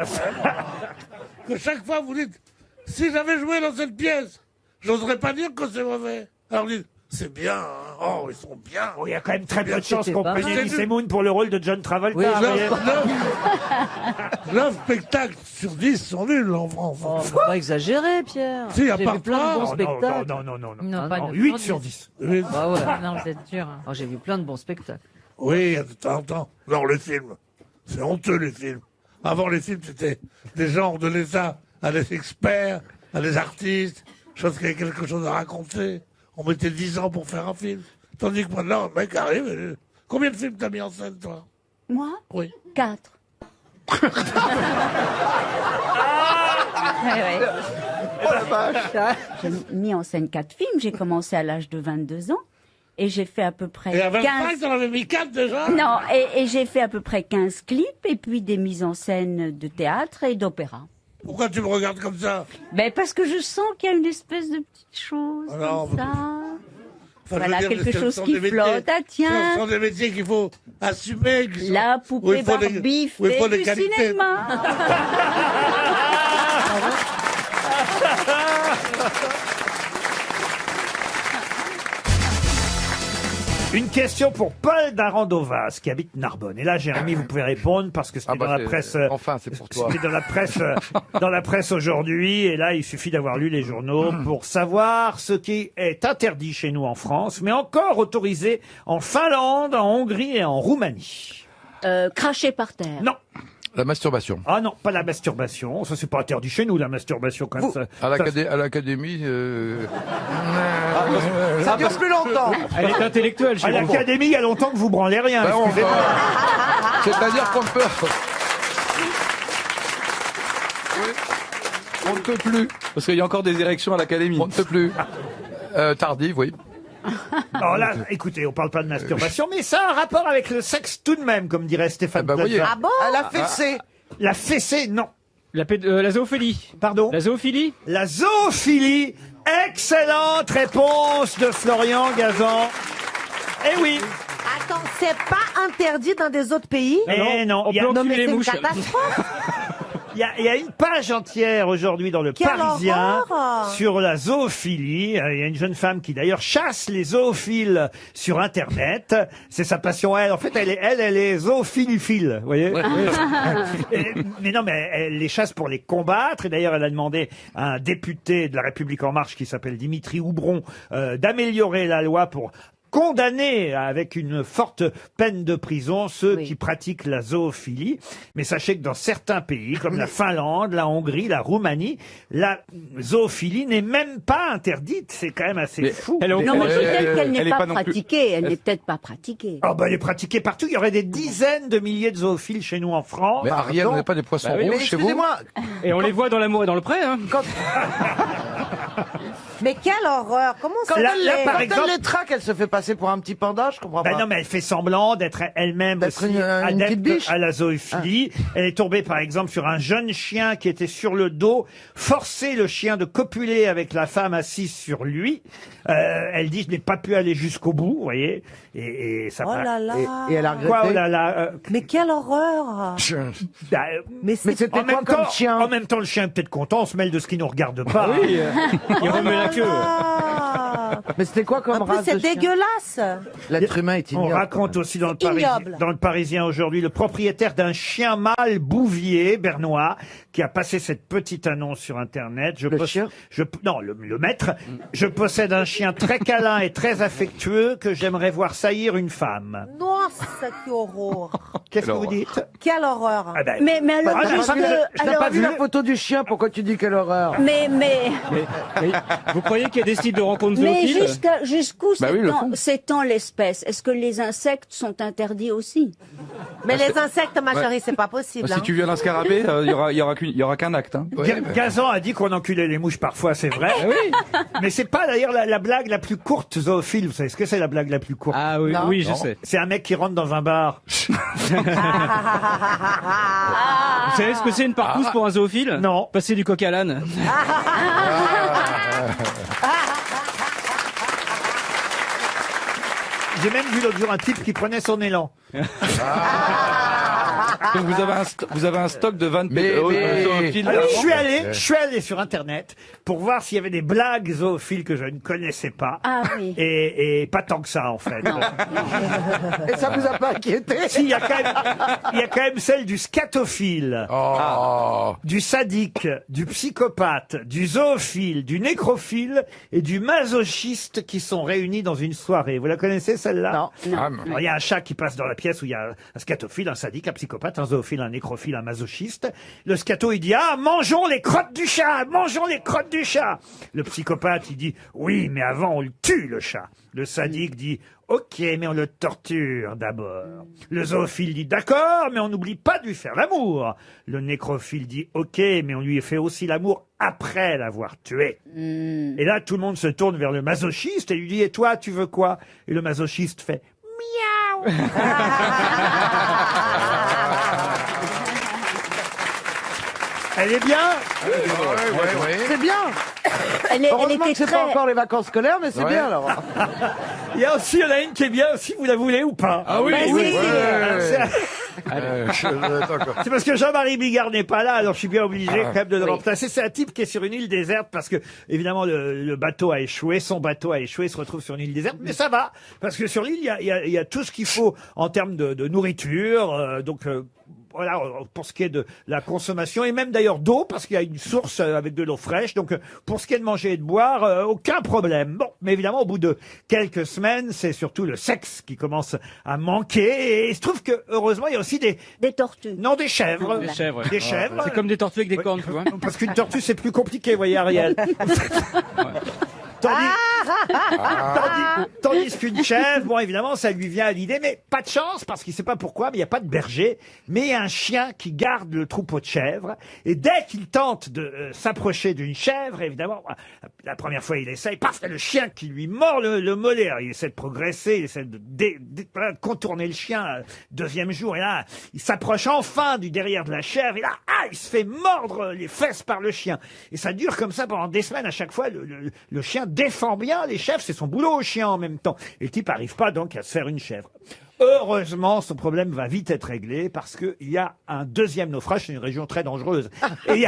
Que chaque fois vous dites, si j'avais joué dans cette pièce, j'oserais pas dire que c'est mauvais. Alors vous dites, c'est bien, hein. Oh, ils sont bien. Oh, il y a quand même très peu de chances c'était qu'on pas prenne mal. Elie Moon pour le rôle de John Travolta. Oui, vous voyez. 9 spectacles sur 10 sont nuls en France. Oh, faut pas exagérer, Pierre. Si, à J'ai part vu plein de toi. bons Non, spectacles. Non, pas non, de 8 sur 10. Oui, Ah ouais. Non, vous êtes dur. Oh, j'ai vu plein de bons spectacles. oui, de temps en temps. Alors les films, c'est honteux les films. Avant les films, c'était des genres de l'État à des experts, à des artistes, chose qui avait quelque chose à raconter. On mettait 10 ans pour faire un film. Tandis que maintenant, le mec arrive et... Combien de films t'as mis en scène, toi? Moi Oui. 4. J'ai mis en scène 4 films. J'ai commencé à l'âge de 22 ans. Et j'ai fait à peu près Et à 25, 15... t'en avais mis 4 déjà? Non, et j'ai fait à peu près 15 clips et puis des mises en scène de théâtre et d'opéra. Pourquoi tu me regardes comme ça? Ben parce que je sens qu'il y a une espèce de petite chose Alors, comme ça. Enfin, Voilà, je veux dire, quelque ce chose sont qui des métiers- flotte. Ah tiens, Ce sont des métiers qu'il faut assumer. qui sont- la où poupée il faut des- Barbie où il faut fait des du qualités. cinéma. Une question pour Paul Darandovas, qui habite Narbonne. Et là, Jérémy, vous pouvez répondre parce que c'était Ah bah, dans la c'est- presse. enfin, c'est pour toi. C'était dans la presse aujourd'hui. Et là, il suffit d'avoir lu les journaux pour savoir ce qui est interdit chez nous en France, mais encore autorisé en Finlande, en Hongrie et en Roumanie. Cracher par terre. Non. La masturbation. Ah non, pas la masturbation. Ça, c'est pas interdit chez nous, la masturbation, comme ça. À l'académie. Ça dure plus longtemps. Elle est intellectuelle À chez vous. l'académie, il y a longtemps que vous branlez rien. Ben, excusez-moi. C'est-à-dire qu'on peut. On ne peut plus. Parce qu'il y a encore des érections à l'académie. On ne peut plus. Tardive, oui. Alors là, écoutez, on parle pas de masturbation, mais ça a un rapport avec le sexe tout de même, comme dirait Stéphane Plaza. voyez. Ah bon? Elle a fessé. La fessée, non. La zoophilie. Pardon? La zoophilie. La zoophilie. Excellente réponse de Florian Gazan. Eh oui. Attends, c'est pas interdit dans des autres pays? Eh non, il y a- Non, mais c'est une catastrophe. Il y a une page entière aujourd'hui dans le Quelle Parisien horreur sur la zoophilie. Il y a une jeune femme qui d'ailleurs chasse les zoophiles sur Internet. C'est sa passion, elle. En fait, elle est zoophiliophile, vous voyez. Mais non, mais elle les chasse pour les combattre. Et d'ailleurs, elle a demandé à un député de la République En Marche qui s'appelle Dimitri Houbron d'améliorer la loi pour condamner avec une forte peine de prison ceux qui pratiquent la zoophilie. Mais sachez que dans certains pays, comme la Finlande, la Hongrie, la Roumanie, la zoophilie n'est même pas interdite. C'est quand même assez fou. Non, mais peut-être qu'elle n'est pas pratiquée. Elle n'est peut-être pas pratiquée. Ah bah elle est pratiquée partout. Il y aurait des dizaines de milliers de zoophiles chez nous en France. Mais Ariel, vous n'avez pas des poissons rouges chez vous? Et on les voit dans l'amour et dans le pré, hein. Mais quelle horreur! Comment ça Là, par quand exemple- elle les traque, elle se fait passer pour un petit panda, je comprends Ben pas. non, mais elle fait semblant d'être elle-même aussi une petite adepte biche. à la zoophilie. Elle est tombée, par exemple, sur un jeune chien qui était sur le dos, forcer le chien de copuler avec la femme assise sur lui. Elle dit, je n'ai pas pu aller jusqu'au bout, vous voyez. Et ça Oh m'a- là là! Et elle a regretté. Quoi, oh là là, Mais quelle horreur! Bah, Mais c'était en quoi même comme temps- chien? En même temps, le chien est peut-être content, on se mêle de ce qui nous regarde pas. Ah oui, il remet la queue. Mais c'était quoi comme race? C'est dégueulasse! L'être humain est On ignoble. raconte aussi dans le, Ignoble. dans le Parisien aujourd'hui le propriétaire d'un chien mâle bouvier bernois qui a passé cette petite annonce sur Internet. Non, le maître. Je possède un chien très câlin et très affectueux que j'aimerais voir saillir une femme. Non, quelle horreur. Qu'est-ce que vous dites? Quelle horreur. Ah ben, Mais alors, Ah, jusque- je l'ai pas vu. La photo du chien, pourquoi tu dis quelle horreur? mais Vous croyez qu'il y a des sites de rencontres Mais zoophiles jusqu'où Bah oui, le fond. s'étend l'espèce? Est-ce que les insectes sont interdits aussi? Mais les insectes, ma chérie, c'est pas possible. Si tu violes un scarabée, il y aura qu'un acte. Hein. Gazan a dit qu'on enculait les mouches parfois, c'est vrai. Mais c'est pas d'ailleurs la blague la plus courte zoophile. Vous savez ce que c'est la blague la plus courte? Ah oui, Non. oui, je sais. C'est un mec qui rentre dans un bar. Vous savez ce que c'est une partouze pour un zoophile? Non. Passer du coq à l'âne. J'ai même vu l'autre jour un type qui prenait son élan. Donc vous avez un stock de 20 zoophiles. Alors, je suis allé sur Internet pour voir s'il y avait des blagues zoophiles que je ne connaissais pas. Ah oui. Et pas tant que ça, en fait. Et ça vous a pas inquiété? Si, il y a quand même celle du scatophile, du sadique, du psychopathe, du zoophile, du nécrophile et du masochiste qui sont réunis dans une soirée. Vous la connaissez, celle-là? Non. Alors, il y a un chat qui passe dans la pièce où il y a un scatophile, un sadique, un psychopathe, un zoophile, un nécrophile, un masochiste. Le scato, il dit, ah, mangeons les crottes du chat, mangeons les crottes du chat. Le psychopathe, il dit, oui, mais avant, on le tue, le chat. Le sadique dit, ok, mais on le torture d'abord. Le zoophile dit, d'accord, mais on n'oublie pas de lui faire l'amour. Le nécrophile dit, ok, mais on lui fait aussi l'amour après l'avoir tué. Et là, tout le monde se tourne vers le masochiste et lui dit, et toi, tu veux quoi? Et le masochiste fait, miaou. Elle est bien? C'est bien. Heureusement que c'est pas encore les vacances scolaires, mais c'est bien alors. Il y a aussi, il y en a une qui est bien, si vous la voulez ou pas. Ah oui, oui. C'est parce que Jean-Marie Bigard n'est pas là, alors je suis bien obligé quand même de le remplacer. C'est un type qui est sur une île déserte parce que, évidemment, le bateau a échoué, son bateau a échoué, il se retrouve sur une île déserte. Mais ça va, parce que sur l'île, il y a tout ce qu'il faut en termes de nourriture, voilà, pour ce qui est de la consommation et même d'ailleurs d'eau, parce qu'il y a une source avec de l'eau fraîche. Donc, pour ce qui est de manger et de boire, aucun problème. Bon, mais évidemment, au bout de quelques semaines, c'est surtout le sexe qui commence à manquer. Et il se trouve que, heureusement, il y a aussi des tortues. Non, des chèvres. Des chèvres. Des chèvres. C'est comme des tortues avec des cornes, tu vois. Parce qu'une tortue, c'est plus compliqué, vous voyez, Ariel. Tandis qu'une chèvre, bon, évidemment, ça lui vient à l'idée, mais pas de chance, parce qu'il sait pas pourquoi, mais il n'y a pas de berger, mais il y a un chien qui garde le troupeau de chèvres, et dès qu'il tente de s'approcher d'une chèvre, évidemment, la première fois il essaye, paf, il y a le chien qui lui mord le mollet. Alors, il essaie de progresser, il essaie de contourner le chien. Deuxième jour, et là, il s'approche enfin du derrière de la chèvre, et là, il se fait mordre les fesses par le chien. Et ça dure comme ça pendant des semaines. À chaque fois, le chien défend bien les chèvres, c'est son boulot au chien en même temps. Et le type n'arrive pas donc à se faire une chèvre. Heureusement, son problème va vite être réglé parce que il y a un deuxième naufrage, c'est une région très dangereuse. Et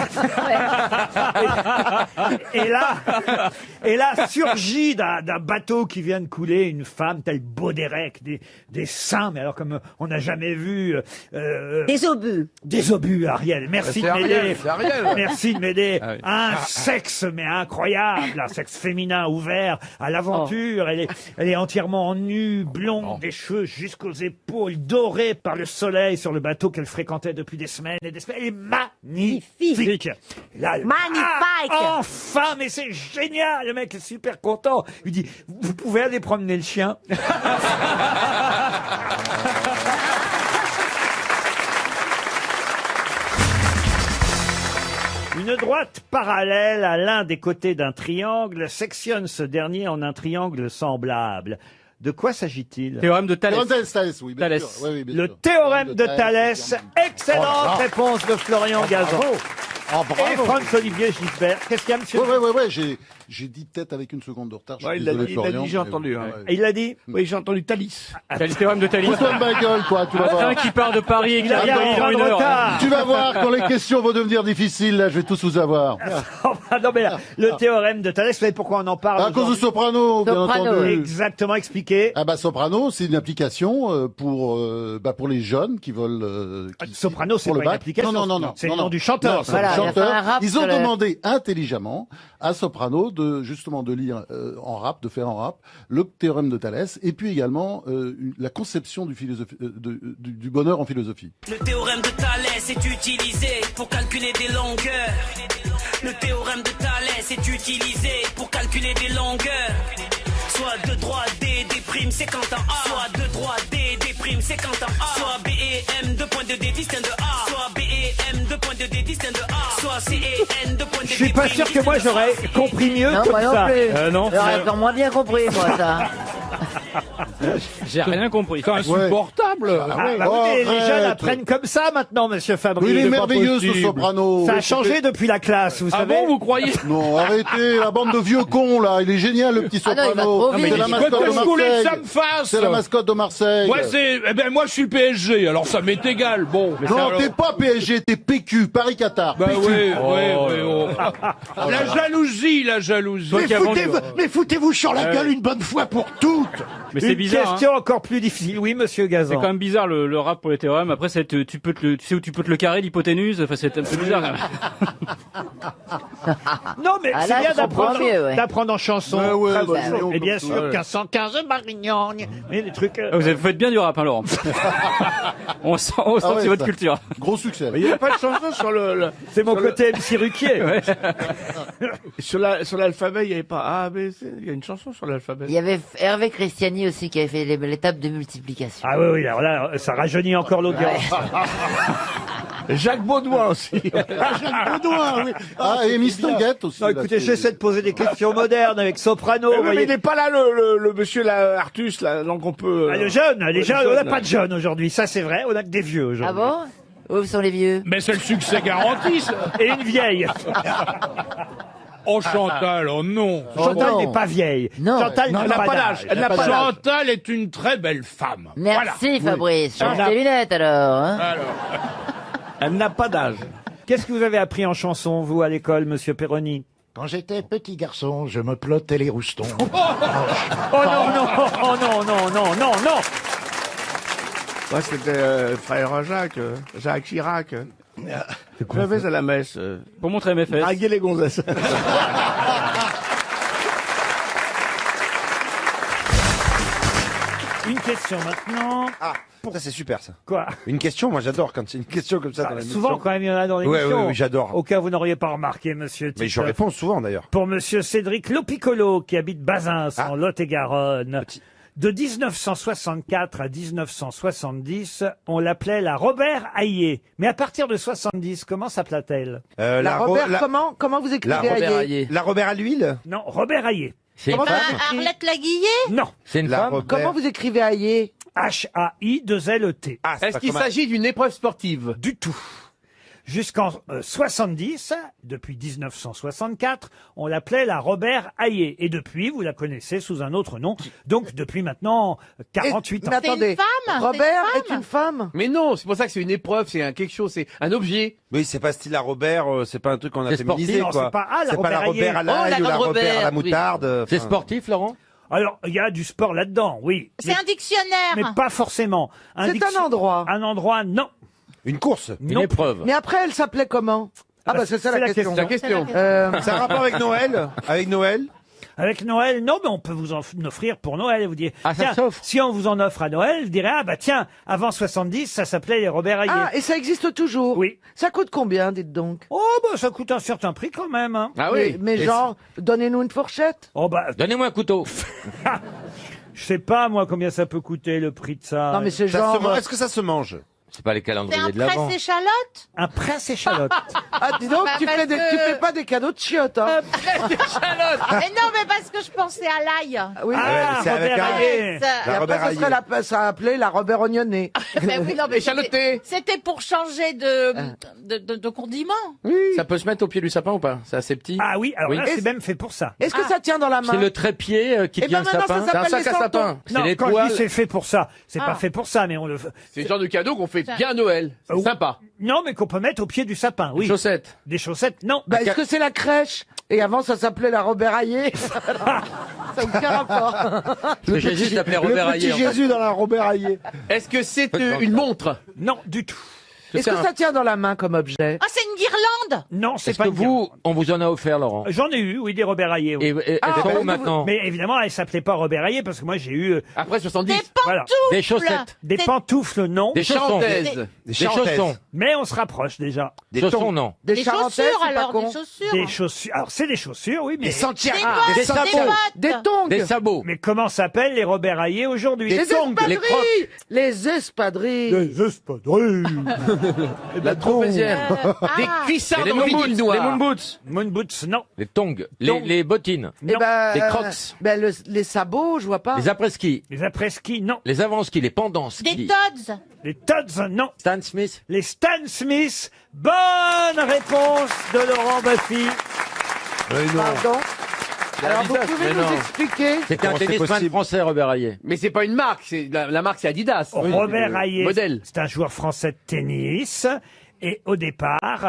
là, surgit d'un bateau qui vient de couler une femme telle Baudérec, des seins, mais alors comme on n'a jamais vu. Des obus. Des obus, Ariel. Merci de m'aider. Merci de m'aider. Ah oui. Un sexe, mais incroyable, un sexe féminin ouvert à l'aventure. Elle est entièrement nue, blonde, des cheveux jusqu'aux épaules, dorée par le soleil sur le bateau qu'elle fréquentait depuis des semaines et des semaines. Elle est magnifique. Et là, Magnifique. Enfin, mais c'est génial. Le mec est super content. Il dit, vous pouvez aller promener le chien. Une droite parallèle à l'un des côtés d'un triangle sectionne ce dernier en un triangle semblable. De quoi s'agit-il? Théorème de Thalès. Théorème de Thalès, oui, bien Thalès. sûr. Oui, bien Le sûr. théorème de Thalès. Excellente réponse de Florian Gazan. Et Franz-Olivier Gisbert. Qu'est-ce qu'il y a, monsieur? Oui, j'ai dit peut-être avec une seconde de retard. Ouais, il l'a dit, j'ai entendu. Hein. Il l'a dit? Oui, j'ai entendu Thalys. Le théorème de Thalys. Fous-toi de ma gueule, toi, tu vas voir. Un qui part de Paris et qui Il a arrive bien dans pris une de heure. retard. Tu vas voir, quand les questions vont devenir difficiles, là, je vais tous vous avoir. Non, mais là, le théorème de Thalès, vous savez pourquoi on en parle? À cause de Soprano, bien entendu. Exactement, expliqué. Ah bah Soprano, c'est une application pour les jeunes qui veulent. Soprano, c'est pour pas le une bac. application. Non. C'est le nom du chanteur. Non, ça. c'est le Voilà, il a fait un chanteur. rap Ils ont sur le- demandé intelligemment à Soprano justement de lire en rap, de faire en rap, le théorème de Thalès, et puis également la conception du bonheur en philosophie. Le théorème de Thalès est utilisé pour calculer des longueurs. Le théorème de Thalès est utilisé pour calculer des longueurs. Soit 2 droits D, D' c'est quand en A. Soit 2 droits D, D' c'est quand en A. Soit B et M, 2 points de D distinct de A. Soit B et M, 2 points de D distinct de A. Soit C et N, 2 points de D. Je suis pas sûr que moi j'aurais compris mieux Non, comme moi non ça. plus. Non. J'aurais encore moins bien compris, moi, ça. J'ai rien compris. C'est insupportable. Les jeunes apprennent comme ça maintenant, monsieur Fabry. Oui, il est pas merveilleux ce possible. soprano. Ça a changé depuis la classe, vous Ah savez. bon, vous croyez? Non, arrêtez, la bande de vieux cons là, il est génial le petit Ah non, il va soprano. trop vite. C'est la mascotte de Qu'est-ce que vous voulez que Marseille. ça me fasse? C'est la mascotte de Marseille. Moi je suis PSG, alors ça m'est égal. Bon. Non, t'es pas PSG, t'es PQ, Paris Qatar. Bah PQ. oui. La jalousie. Mais foutez-vous sur la gueule une bonne fois pour toutes. Mais c'est Une bizarre. question encore plus difficile. Oui, monsieur C'est Gazan. quand même bizarre le rap pour les théorèmes. Après, tu sais où tu peux te le carrer, l'hypoténuse. Enfin, c'est un peu bizarre. Quand même. Non, mais Ah, c'est là, bien je comprends mieux, ouais. d'apprendre en chanson. Ouais, Très c'est bon. long Et bien comme sûr, ça. 1515 Marignan. Mais des trucs. Vous faites bien du rap, hein, Laurent. On sent Ah ouais, que c'est votre ça. culture. Gros succès. Il n'y a pas de chanson sur le C'est mon côté MC Ruquier. sur l'alphabet, il n'y avait pas A, B, C. Il y a une chanson sur l'alphabet. Il y avait Hervé Christiani aussi qui avait fait l'étape de multiplication. Ah oui, alors là, ça rajeunit encore l'audience. Jacques Baudouin aussi. Jacques Baudouin, oui. Ah, et Miss Tinguette aussi. Non, là, écoutez, c'est- j'essaie de poser des questions modernes avec soprano. vous Mais voyez. il n'est pas là, le monsieur là, Artus, là, donc on peut. Ah, les jeunes, les on n'a jeunes, pas de jeunes aujourd'hui, ça c'est vrai, on a que des vieux aujourd'hui. Ah bon? Où sont les vieux? Mais c'est le succès garanti, ça. Et une vieille. Oh Chantal, oh non. Chantal non. n'est pas vieille. Non. Chantal Elle n'a pas d'âge. Elle n'a pas d'âge. Chantal est une très belle femme. Merci Voilà. Fabrice. Change Ah, tes lunettes alors. Hein. Elle n'a pas d'âge. Qu'est-ce que vous avez appris en chanson, vous, à l'école, monsieur Perroni? Quand j'étais petit garçon, je me plottais les roustons. Oh non, non, oh non, non, non, non, non. Moi, c'était frère Jacques Chirac. Je vais à la messe. Pour montrer mes fesses. Draguer les gonzesses. Une question maintenant. Ah, ça c'est super ça. Quoi? Une question, moi j'adore quand c'est une question comme ça dans l'émission. Souvent, quand même, il y en a dans Ouais, l'émission. ouais, j'adore. Au cas où vous n'auriez pas remarqué, monsieur Mais je Titoff. réponds souvent d'ailleurs. Pour monsieur Cédric Lopiccolo, qui habite Bazins, en Lot-et-Garonne. De 1964 à 1970, on l'appelait la Robert Hayé. Mais à partir de 70, comment s'appelait-elle? La Robert, comment vous écrivez Hayé? La Robert à l'huile? Non, Robert Hayé. Comment ça s'écrit Arlette Laguillet? Non. C'est une femme. Comment vous écrivez Hayé? H-A-I-2-L-E-T. Est-ce qu'il s'agit d'une épreuve sportive? Du tout. Jusqu'en 70, depuis 1964, on l'appelait la Robert Hayé. Et depuis, vous la connaissez sous un autre nom. Donc, depuis maintenant 48 ans. Mais attendez, Robert est une femme? Mais non, c'est pour ça que c'est une épreuve, c'est quelque chose, c'est un objet. Oui, c'est pas style la Robert, c'est pas un truc qu'on a C'est féminisé sportif, quoi. non, c'est pas- ah, la C'est pas la Robert Robert à Hayé. l'ail Oh, ou la la Robert à la Robert, oui. moutarde. C'est enfin. sportif, Laurent? Alors, il y a du sport là-dedans, oui. C'est un dictionnaire. Mais pas forcément. C'est un endroit. Un endroit, non. Une course. Non. épreuve. Mais après, elle s'appelait comment? Ah bah c'est ça c'est la la question. question. C'est un rapport avec Noël? Avec Noël? Avec Noël, non, mais on peut vous en offrir pour Noël. Et vous dire, Ah, ça tiens, s'offre. si on vous en offre à Noël, vous direz, ah bah tiens, avant 70, ça s'appelait les Robert Hayé. Ah, et ça existe toujours? Oui. Ça coûte combien, dites donc? Oh, bah ça coûte un certain prix quand même. Hein. Ah oui. Mais genre, donnez-nous une fourchette. Oh bah, Donnez-moi un couteau. je sais pas moi combien ça peut coûter le prix de ça. Non mais c'est Ça genre... se mange- Est-ce que ça se mange? C'est pas les C'est calendriers un de l'Avent. presse échalote? Un prince échalote. Ah, dis donc, Bah, tu parce fais, que- tu fais pas des cadeaux de chiottes, hein? Mais non, mais parce que je pensais à l'ail. Oui. Ah, c'est avec Robert un- Hayé. Ça- Et La après, Robert ça serait Hayé. ça appelait la Robert Oignonnée. Mais oui, non, mais Échaloté. c'était pour changer de condiment. Ça peut se mettre au pied du sapin ou pas? C'est assez petit. Ah oui, alors Oui. là, c'est même fait pour ça. Est-ce que ça tient dans la main? C'est le trépied qui Eh ben tient le maintenant, ça sapin. C'est un s'appelle sac les à sapin. santons. C'est Non, les quand je toiles. dis c'est fait pour ça, c'est Ah. pas fait pour ça, mais on le. C'est le genre de cadeau qu'on fait bien à Noël. C'est sympa. Non, mais qu'on peut mettre au pied du sapin, oui. Chaussettes. Des chaussettes, non. Bah, est-ce que c'est la crèche? Et avant, ça s'appelait la Robert Hayé. Ça n'a aucun rapport. Parce que Jésus s'appelait Robert Le Hayé. petit Jésus dans la Robert Hayé. Est-ce que c'est une montre? Non, du tout. Est-ce que ça tient dans la main comme objet? Ah, c'est une guirlande guirlandes? Non, c'est Est-ce pas que une guirlande. vous, on vous en a offert, Laurent? J'en ai eu, oui, des Robert Ayer. Oui. Et elles sont où maintenant? Mais évidemment, elle s'appelait pas Robert Ayer parce que moi j'ai eu. Après 70. Des pantoufles. Des chaussettes. Des pantoufles, non. Des chaussons. Des chaussons. Mais on se rapproche déjà. Des chaussons, non. Des charentaises, chaussures c'est pas alors, con. des chaussures. Des chaussures. Alors c'est des chaussures, oui, mais. Des sentières. Des Des bottes, des sabots. bottes. Des tongs. Des sabots. Mais comment s'appellent les Robert Ayer aujourd'hui? Les tongs, les crocs. espadrilles. Les espadrilles. Les espadrilles. La tropézienne. Des cuissards dans vinyle noir. Les moon boots. Moon boots, non. Les tongs. Les bottines. Eh ben, Les crocs. les sabots, je vois pas. Les après-ski. Les après-ski, non. Les avant-ski. Les pendants-ski. Des Todds. Les Todds, non. Stan Smith. Les Stan Smith. Bonne réponse de Laurent Baffy. Pardon. Alors, vous pouvez mais nous non. expliquer? C'était un tennisman français, Robert Ayer. Mais c'est pas une marque, c'est la marque c'est Adidas. Robert Ayer, Modèle. c'est un joueur français de tennis. Et au départ,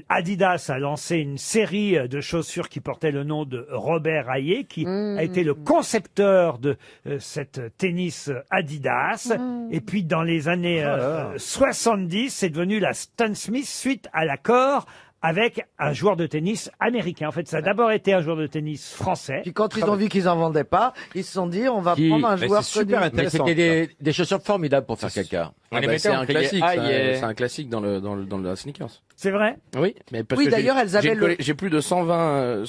Adidas a lancé une série de chaussures qui portaient le nom de Robert Ayer, qui a été le concepteur de cette tennis Adidas. Et puis dans les années 70, c'est devenu la Stan Smith suite à l'accord avec un joueur de tennis américain. En fait, ça a d'abord été un joueur de tennis français. Puis quand ils ont vu qu'ils en vendaient pas, ils se sont dit, on va prendre un joueur connu. Mais c'était des chaussures formidables pour faire caca. C'est un classique. C'est un classique dans la sneakers. C'est vrai? Oui, mais parce Oui, que d'ailleurs, elles avaient j'ai plus de 120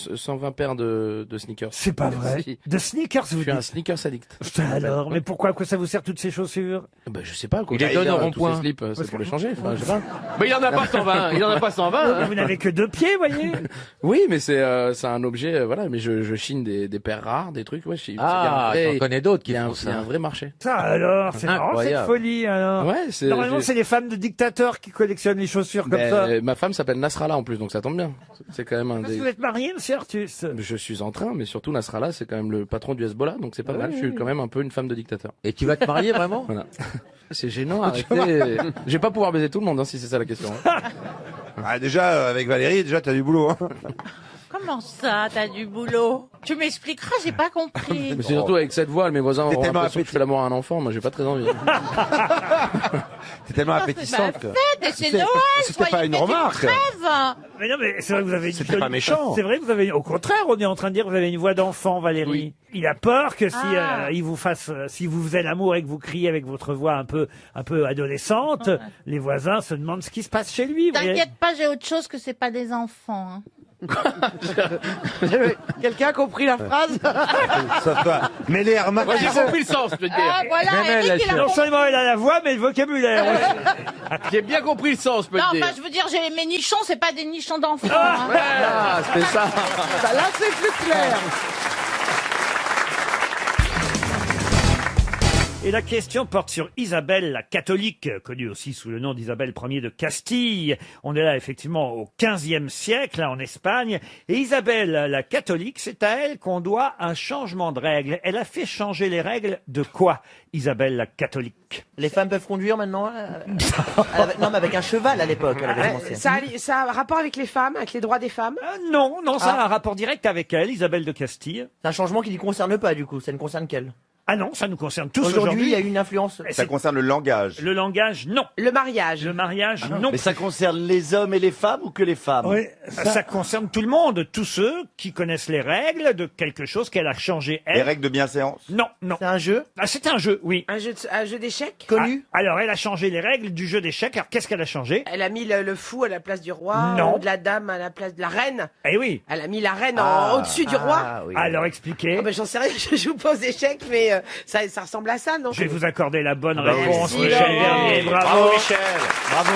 paires de sneakers. C'est pas vrai. Si. De sneakers, vous Je suis un dites? sneakers addict. Alors, mais pourquoi que ça vous sert toutes ces chaussures? Ben, je sais pas. Il les donne au rond-point. Tous ces slips, c'est pour les changer. Enfin, je sais pas. Mais il en a pas 120, il en a pas 120. Vous n'avez que 2 pieds, voyez. Oui, mais c'est un objet, voilà. Mais je chine des paires rares, des trucs. Ouais, Ah, j'en connais d'autres qui font Il y a ça. un vrai marché. Ça alors, c'est marrant cette Incroyable. folie alors. Ouais, c'est. Normalement, c'est les femmes de dictateurs qui collectionnent les chaussures comme ça. Ma femme s'appelle Nasrallah en plus, donc ça tombe bien. C'est quand même un Parce que des. vous êtes marié, monsieur Artus? Je suis en train, mais surtout Nasrallah, c'est quand même le patron du Hezbollah, donc c'est pas mal. Je suis quand même un peu une femme de dictateur. Et tu vas te marier vraiment? Voilà. C'est gênant, arrêtez. Je vais pas pouvoir baiser tout le monde, hein, si c'est ça la question. Ah, déjà, avec Valérie, déjà, t'as du boulot. Hein. Comment ça, t'as du boulot? Tu m'expliqueras, j'ai pas compris. Mais c'est surtout avec cette voix, mes voisins auront tellement l'impression que je fais l'amour à un enfant, moi j'ai pas très envie. T'es tellement appétissante. Bah, faites, c'est Noël, C'était pas une remarque. Mais non, mais c'est vrai que vous avez une C'était jolie- pas méchant. C'est vrai que vous avez, au contraire, on est en train de dire que vous avez une voix d'enfant, Valérie. Il a peur que si il vous fasse, si vous faisiez l'amour et que vous criez avec votre voix un peu adolescente, les voisins se demandent ce qui se passe chez lui. vous voyez. T'inquiète pas, j'ai autre chose que c'est pas des enfants. Hein. Quelqu'un a compris la phrase? Sauf toi. Mais les remarques. Moi j'ai compris le sens, je peux te dire. Ah, voilà, Eric, il a Non compris. seulement elle a la voix, mais le vocabulaire. J'ai bien compris le sens, je peux Non, te dire. enfin, je veux dire, j'ai mes nichons, c'est pas des nichons d'enfants. hein. Ah, c'était ça. Là, c'est plus clair. Et la question porte sur Isabelle la catholique, connue aussi sous le nom d'Isabelle Ier de Castille. On est là effectivement au XVe siècle, là, en Espagne. Et Isabelle la catholique, c'est à elle qu'on doit un changement de règles. Elle a fait changer les règles de quoi, Isabelle la catholique? Les femmes peuvent conduire maintenant non, mais avec un cheval à l'époque. à la Régence ancienne. Ça a un rapport avec les femmes, avec les droits des femmes? Non, ça a un rapport direct avec elle, Isabelle de Castille. C'est un changement qui ne concerne pas, du coup. Ça ne concerne qu'elle. Ah non, ça nous concerne tous Aujourd'hui, aujourd'hui. il y a une influence. Ça concerne le langage. Le langage, non. Le mariage? Le mariage, non. Mais ça concerne les hommes et les femmes ou que les femmes? Oui, ça concerne tout le monde, tous ceux qui connaissent les règles de quelque chose qu'elle a changé elle. Les règles de bienséance. Non. C'est un jeu? Ah, c'est un jeu, oui. Un jeu d'échecs? Connu? Ah, alors, elle a changé les règles du jeu d'échecs. Alors, qu'est-ce qu'elle a changé? Elle a mis le fou à la place du roi, Non. ou de la dame à la place de la reine. Eh oui. Elle a mis la reine au-dessus du roi. Oui. Alors, expliquez. Oh, ben, j'en sais rien, je joue pas aux échecs, mais ça ressemble à ça, non? Je vais vous accorder la bonne Merci, réponse, Michel Laurent. Bernier. Bravo. Bravo Michel. Bravo.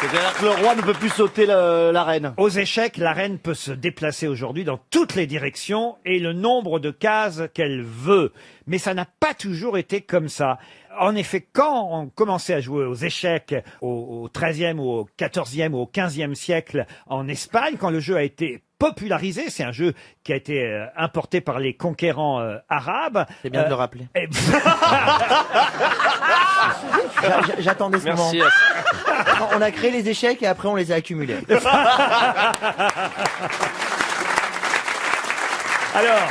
C'est-à-dire que le roi ne peut plus sauter la reine. Aux échecs, la reine peut se déplacer aujourd'hui dans toutes les directions et le nombre de cases qu'elle veut. Mais ça n'a pas toujours été comme ça. En effet, quand on commençait à jouer aux échecs au XIIIe ou au XIVe ou au XVe siècle en Espagne, quand le jeu a été popularisé, c'est un jeu qui a été importé par les conquérants arabes. C'est bien de le rappeler. Et- J'attendais ce moment. Merci. On a créé les échecs et après on les a accumulés. Alors,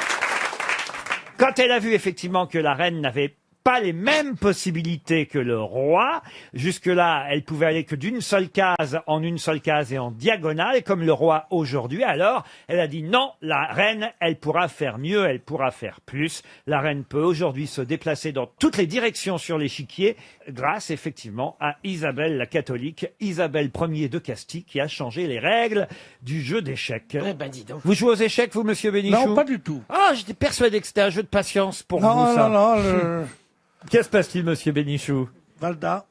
quand elle a vu effectivement que la reine n'avait pas les mêmes possibilités que le roi. Jusque-là, elle pouvait aller que d'une seule case en une seule case et en diagonale, comme le roi aujourd'hui. Alors, elle a dit non, la reine, elle pourra faire mieux, elle pourra faire plus. La reine peut aujourd'hui se déplacer dans toutes les directions sur l'échiquier, grâce effectivement à Isabelle la catholique, Isabelle Ier de Castille, qui a changé les règles du jeu d'échecs. Eh ben, dis donc. Vous jouez aux échecs, vous, monsieur Bénichou? Non, pas du tout. Ah, j'étais persuadé que c'était un jeu de patience pour Non, vous, ça. non, Que se passe-t-il, monsieur Bénichou? Valda.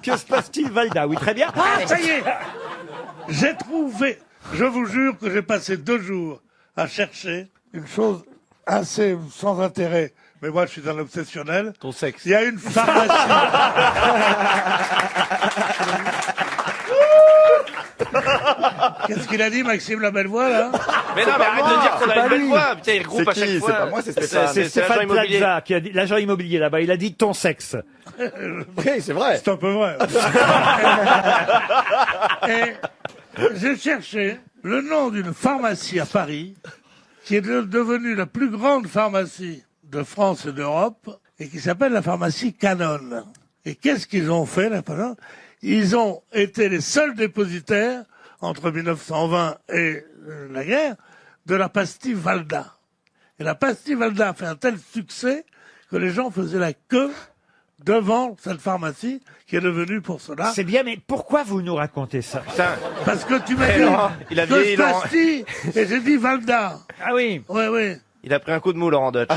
Que se passe-t-il, Valda? Oui, très bien. Ah, ça y est. J'ai trouvé. Je vous jure que j'ai passé 2 jours à chercher une chose assez sans intérêt. Mais moi, je suis un obsessionnel. Ton sexe. Il y a une pharmacie. Qu'est-ce qu'il a dit, Maxime la belle voix, là? Mais non, mais arrête de dire qu'on a une belle voix. Putain, il regroupe à chaque fois. C'est pas moi, c'est Stéphane. C'est Stéphane Plaza qui a dit, l'agent immobilier là-bas, il a dit ton sexe. Oui, c'est vrai. C'est un peu vrai. Et j'ai cherché le nom d'une pharmacie à Paris qui est devenue la plus grande pharmacie de France et d'Europe et qui s'appelle la pharmacie Canon. Et qu'est-ce qu'ils ont fait, là, ils ont été les seuls dépositaires, entre 1920 et la guerre, de la pastille Valda. Et la pastille Valda a fait un tel succès que les gens faisaient la queue devant cette pharmacie qui est devenue pour cela. C'est bien, mais pourquoi vous nous racontez ça? Parce que tu m'as dit il a que vieilli, Laurent. pastille, et j'ai dit Valda. Ah oui. Oui, oui. Il a pris un coup de mou, Laurent Deutsch.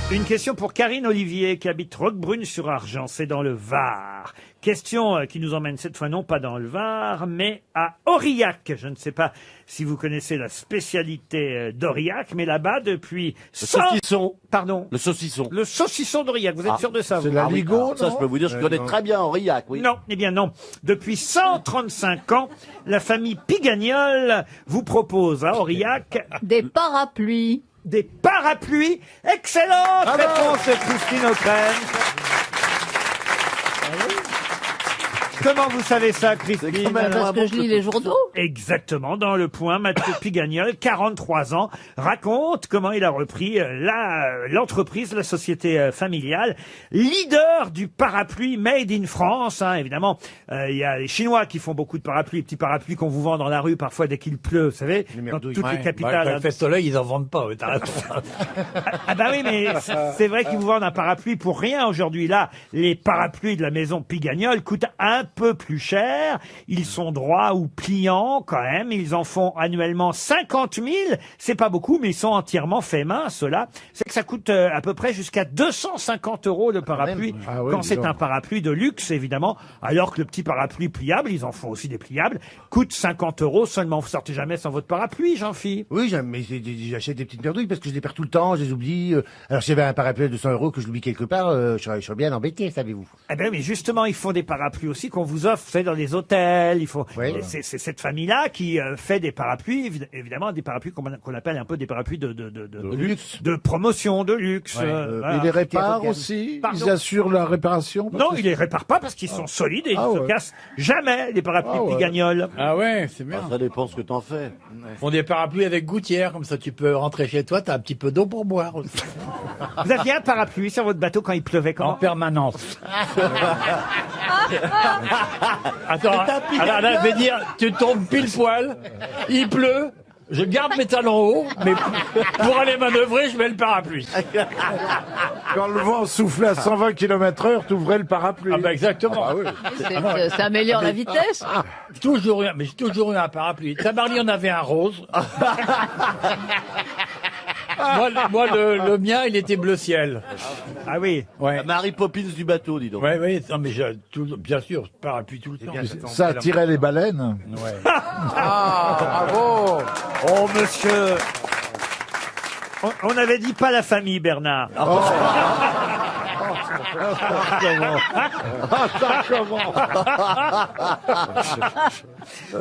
Une question pour Karine Olivier qui habite Roquebrune-sur-Argent, c'est dans le Var. Question qui nous emmène cette fois non pas dans le Var, mais à Aurillac. Je ne sais pas si vous connaissez la spécialité d'Aurillac, mais là-bas depuis... Le saucisson. Pardon. Le saucisson. Le saucisson d'Aurillac, vous êtes sûr de ça? C'est vous la Ah oui, Ligo, ça, non je peux vous dire, je connais très bien Aurillac, oui. Non, eh bien non. Depuis 135 ans, la famille Pigagnol vous propose à Aurillac Des parapluies. des parapluies. Excellente réponse de Christine O'Krent. Comment vous savez ça, Christine? Parce que je lis les journaux. Exactement. Dans Le Point, Mathieu Pigagnol, 43 ans, raconte comment il a repris l'entreprise, la société familiale, leader du parapluie made in France. Hein, évidemment, il y a les Chinois qui font beaucoup de parapluies, les petits parapluies qu'on vous vend dans la rue parfois dès qu'il pleut, vous savez, dans toutes les capitales. Quand il fait soleil, ils en vendent pas. Ah bah oui, mais c'est vrai qu'ils vous vendent un parapluie pour rien aujourd'hui. Là, les parapluies de la maison Pigagnol coûtent un peu plus cher. Ils sont droits ou pliants quand même. Ils en font annuellement 50 000. C'est pas beaucoup, mais ils sont entièrement faits main, ceux-là. C'est que ça coûte à peu près jusqu'à 250 € le parapluie. Ah oui, quand c'est un parapluie de luxe, évidemment. Alors que le petit parapluie pliable, ils en font aussi des pliables, coûte 50 € seulement. Vous sortez jamais sans votre parapluie, Jean-Philippe? Oui, mais j'achète des petites perdouilles parce que je les perds tout le temps, je les oublie. Alors si j'avais un parapluie à 200 € que je l'oublie quelque part, je serais bien embêté, savez-vous. Eh ben mais justement, ils font des parapluies aussi qu'on vous offre, vous savez, dans les hôtels. Il faut. C'est cette famille-là qui fait des parapluies, évidemment, des parapluies qu'on appelle un peu des parapluies de luxe, de promotion, de luxe. Voilà. Ils les réparent aussi. Pardon. Ils assurent la réparation. Non, ils les réparent pas parce qu'ils sont solides et ils ne se cassent jamais, les parapluies Pigagnol. Ah ouais, c'est bien. Ça dépend ce que t'en fais. Ils font des parapluies avec gouttière, comme ça tu peux rentrer chez toi, t'as un petit peu d'eau pour boire aussi. Vous aviez un parapluie sur votre bateau quand il pleuvait comment? En permanence. Attends, alors là, je vais dire, tu tombes pile poil, il pleut, je garde mes talons hauts, mais pour aller manœuvrer, je mets le parapluie. Quand le vent soufflait à 120 km/h, t'ouvrais le parapluie. Ah bah exactement. Ah oui. Ça améliore la vitesse. Toujours eu, mais j'ai toujours eu un parapluie. Tabarly en avait un rose. Moi, le mien, il était bleu ciel. Ah oui. Ouais. Mary Poppins du bateau, dis donc. Ouais, oui, non, mais bien sûr, parapluie tout le temps. Ça attirait les baleines. Ouais. Ah, bravo. Oh, monsieur. On avait dit pas la famille, Bernard.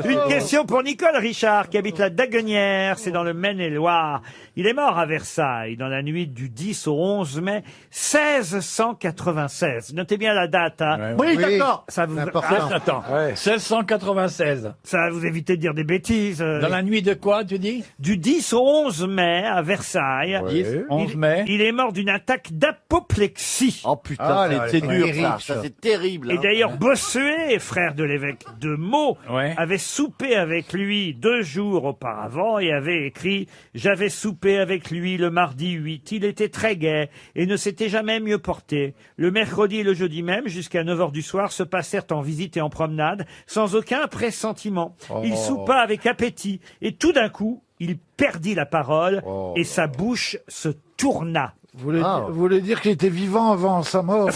Une question pour Nicole Richard, qui habite la Daguenière, c'est dans le Maine-et-Loire, Il est mort à Versailles dans la nuit du 10 au 11 mai 1696. Notez bien la date. Hein. Oui, d'accord. Ça vous... Attends. 1696. Ça va vous éviter de dire des bêtises. Dans la nuit de quoi, tu dis? Du 10 au 11 mai à Versailles. 11 mai. Il est mort d'une attaque d'apoplexie. Oh putain, c'est dur ça c'est terrible. Et d'ailleurs, Bossuet, frère de l'évêque de Meaux, avait soupé avec lui 2 jours auparavant et avait écrit « J'avais soupé avec lui le mardi 8. Il était très gai et ne s'était jamais mieux porté. Le mercredi et le jeudi même, jusqu'à 9h du soir, se passèrent en visite et en promenade, sans aucun pressentiment. Il soupa avec appétit et tout d'un coup, il perdit la parole et sa bouche se tourna. » Vous voulez dire qu'il était vivant avant sa mort?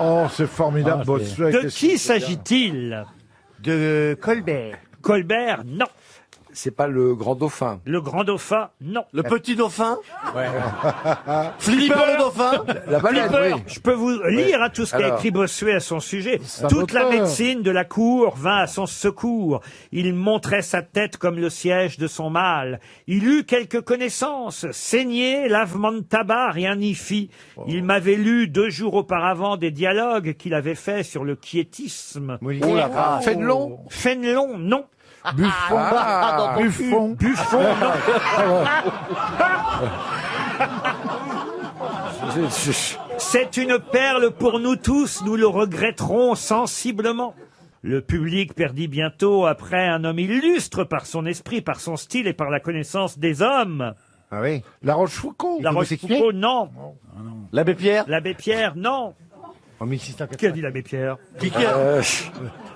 Oh, c'est formidable, Bossuet. De qui s'agit-il? De Colbert. Colbert, non. C'est pas le grand dauphin. Le grand dauphin, non. Le petit dauphin? Flipper le dauphin? La baleine, Flipper, oui. je peux vous lire tout ce qu'a Alors. écrit Bossuet à son sujet. C'est un Toute la auteur. médecine de la cour vint à son secours. Il montrait sa tête comme le siège de son mâle. Il eut quelques connaissances. Saignée, lavement de tabac, rien n'y fit. Il m'avait lu 2 jours auparavant des dialogues qu'il avait faits sur le quiétisme. Fénelon. Fénelon, non. Buffon. Buffon. Buffon, non. C'est une perle pour nous tous, nous le regretterons sensiblement. Le public perdit bientôt après un homme illustre par son esprit, par son style et par la connaissance des hommes. Ah oui. La Rochefoucauld. La Rochefoucauld, non. L'abbé Pierre? L'abbé Pierre, non. En 1680. Qui a dit l'abbé Pierre?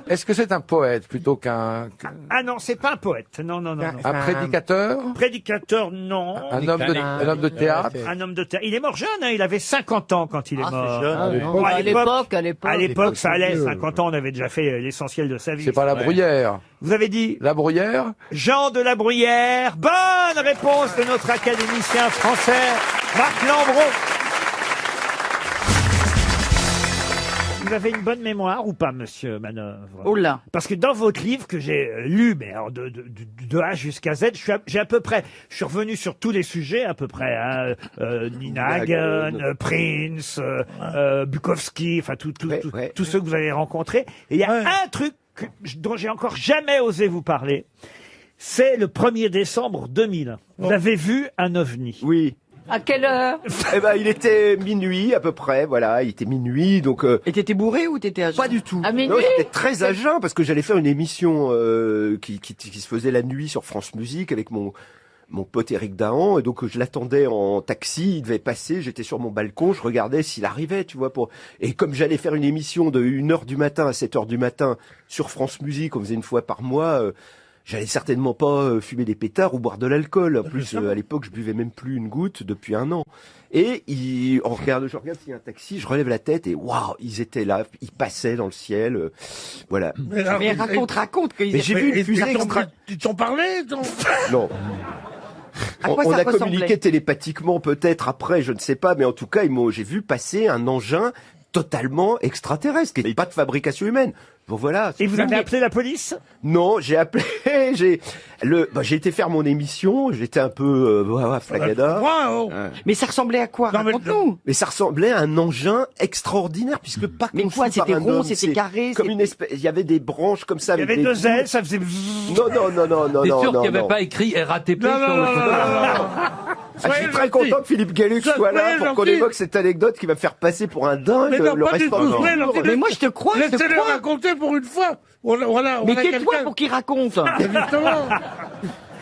Est-ce que c'est un poète plutôt qu'un Ah non, c'est pas un poète. Non, non, non. non. un prédicateur? Prédicateur, non. Un homme de théâtre? Un homme de théâtre. Il est mort jeune, hein, il avait 50 ans quand il est mort. jeune. Bon, À l'époque. à l'époque, ça allait. 50 ans, on avait déjà fait l'essentiel de sa vie. C'est pas la Bruyère. Vous avez dit La Bruyère? Jean de la Bruyère. Bonne réponse de notre académicien français, Marc Lambron. Vous avez une bonne mémoire ou pas, monsieur Manœuvre? Oh là. Parce que dans votre livre que j'ai lu, mais alors de A jusqu'à Z, j'ai à peu près, je suis revenu sur tous les sujets à peu près, hein, Nina Hagen, Prince, Bukowski, enfin tous ceux que vous avez rencontrés. Et il y a un truc dont j'ai encore jamais osé vous parler, c'est le 1er décembre 2000. Vous avez vu un ovni? Oui. À quelle heure? Eh ben, il était minuit à peu près, voilà, il était minuit, donc... Et t'étais bourré ou t'étais à jeun? Pas du tout. À minuit? Non, j'étais très à jeun parce que j'allais faire une émission qui se faisait la nuit sur France Musique avec mon pote Éric Dahan, et donc je l'attendais en taxi, il devait passer, j'étais sur mon balcon, je regardais s'il arrivait, tu vois, et comme j'allais faire une émission de 1h du matin à 7h du matin sur France Musique, on faisait une fois par mois, j'allais certainement pas fumer des pétards ou boire de l'alcool. En plus, à l'époque, je buvais même plus une goutte depuis 1 an. Et je regarde s'il y a un taxi, je relève la tête et waouh, ils étaient là, ils passaient dans le ciel, voilà. Mais raconte. Mais j'ai vu une fusée extra... Ils t'ont parlé? Non. À quoi On ça a ressemblait? communiqué télépathiquement peut-être après, je ne sais pas, mais en tout cas, j'ai vu passer un engin totalement extraterrestre, qui n'est pas de fabrication humaine. Bon voilà. Et vous avez appelé la police? Non, j'ai appelé, j'ai été faire mon émission, j'étais un peu flagada. Mais ça ressemblait à quoi? Raconte-nous. Mais ça ressemblait à un engin extraordinaire, puisque pas Mais conçu quoi, par c'était un rond, homme, c'était c'est carré, comme une espèce, il y avait des branches comme ça. Il y avait 2 ailes, ça faisait... Non. T'es sûr qu'il n'y avait non. pas écrit RATP sur le Je suis très content que Philippe Gueluc soit là pour qu'on évoque cette anecdote qui va me faire passer pour un dingue. Mais non, le pas du restant tout. Mais moi, je te crois, Laissez-le raconter pour une fois. Mais tais-toi pour qu'il raconte. Justement.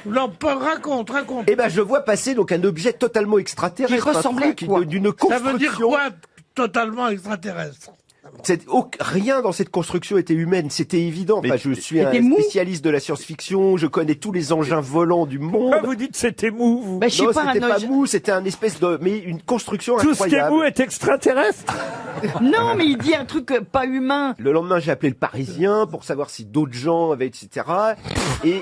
Non, pas raconte. Eh ben, je vois passer donc un objet totalement extraterrestre. Qui ressemblait à quoi? D'une construction. Ça veut dire quoi, totalement extraterrestre? Rien dans cette construction était humaine, c'était évident. Enfin, je suis un spécialiste de la science-fiction, je connais tous les engins volants du monde. Vous dites c'était mou, vous? Bah, je sais Non, pas, c'était pas mou, c'était un espèce de, mais une construction Tout ce qui est incroyable. mou est extraterrestre? Non, mais il dit un truc pas humain. Le lendemain, j'ai appelé le Parisien pour savoir si d'autres gens avaient, etc. Et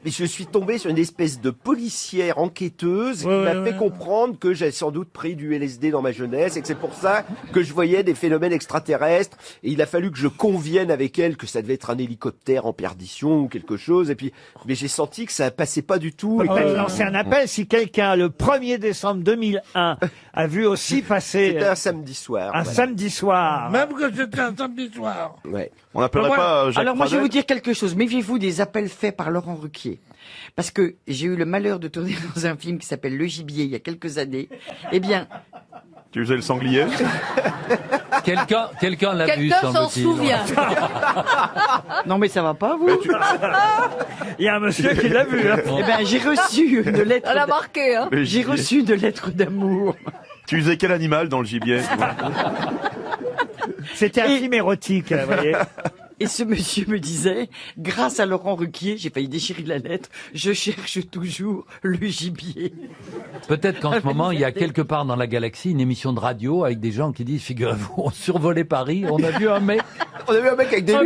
mais je suis tombé sur une espèce de policière enquêteuse qui Ouais, m'a ouais, fait comprendre que j'avais sans doute pris du LSD dans ma jeunesse et que c'est pour ça que je voyais des phénomènes extraterrestres. Et il a fallu que je convienne avec elle que ça devait être un hélicoptère en perdition ou quelque chose. Et puis, mais j'ai senti que ça passait pas du tout. Et Peut-être que- lancer un appel si quelqu'un, le 1er décembre 2001, a vu aussi passer C'était un samedi soir. un voilà. samedi soir. Même que c'était un samedi soir. Ouais. On n'appellerait pas Jacques Alors moi, je vais Pradel vous dire quelque chose. Méfiez-vous des appels faits par Laurent Ruquier. Parce que j'ai eu le malheur de tourner dans un film qui s'appelle Le Gibier il y a quelques années. Eh bien, Tu faisais le sanglier Quelqu'un l'a vu, Quelqu'un s'en semble-t-il. souvient. non mais ça va pas vous. Il y a un monsieur qui l'a vu. Hein. Eh ben j'ai reçu une lettre. Elle a marqué, hein. Le J'ai gibier. reçu une lettre d'amour. Tu faisais quel animal dans le gibier C'était un film érotique, vous voyez. Et ce monsieur me disait, grâce à Laurent Ruquier, j'ai failli déchirer la lettre, je cherche toujours le gibier. Peut-être qu'en ce moment, il y a quelque part dans la galaxie une émission de radio avec des gens qui disent, figurez-vous, on survolait Paris, on a vu un mec, On a vu un mec avec des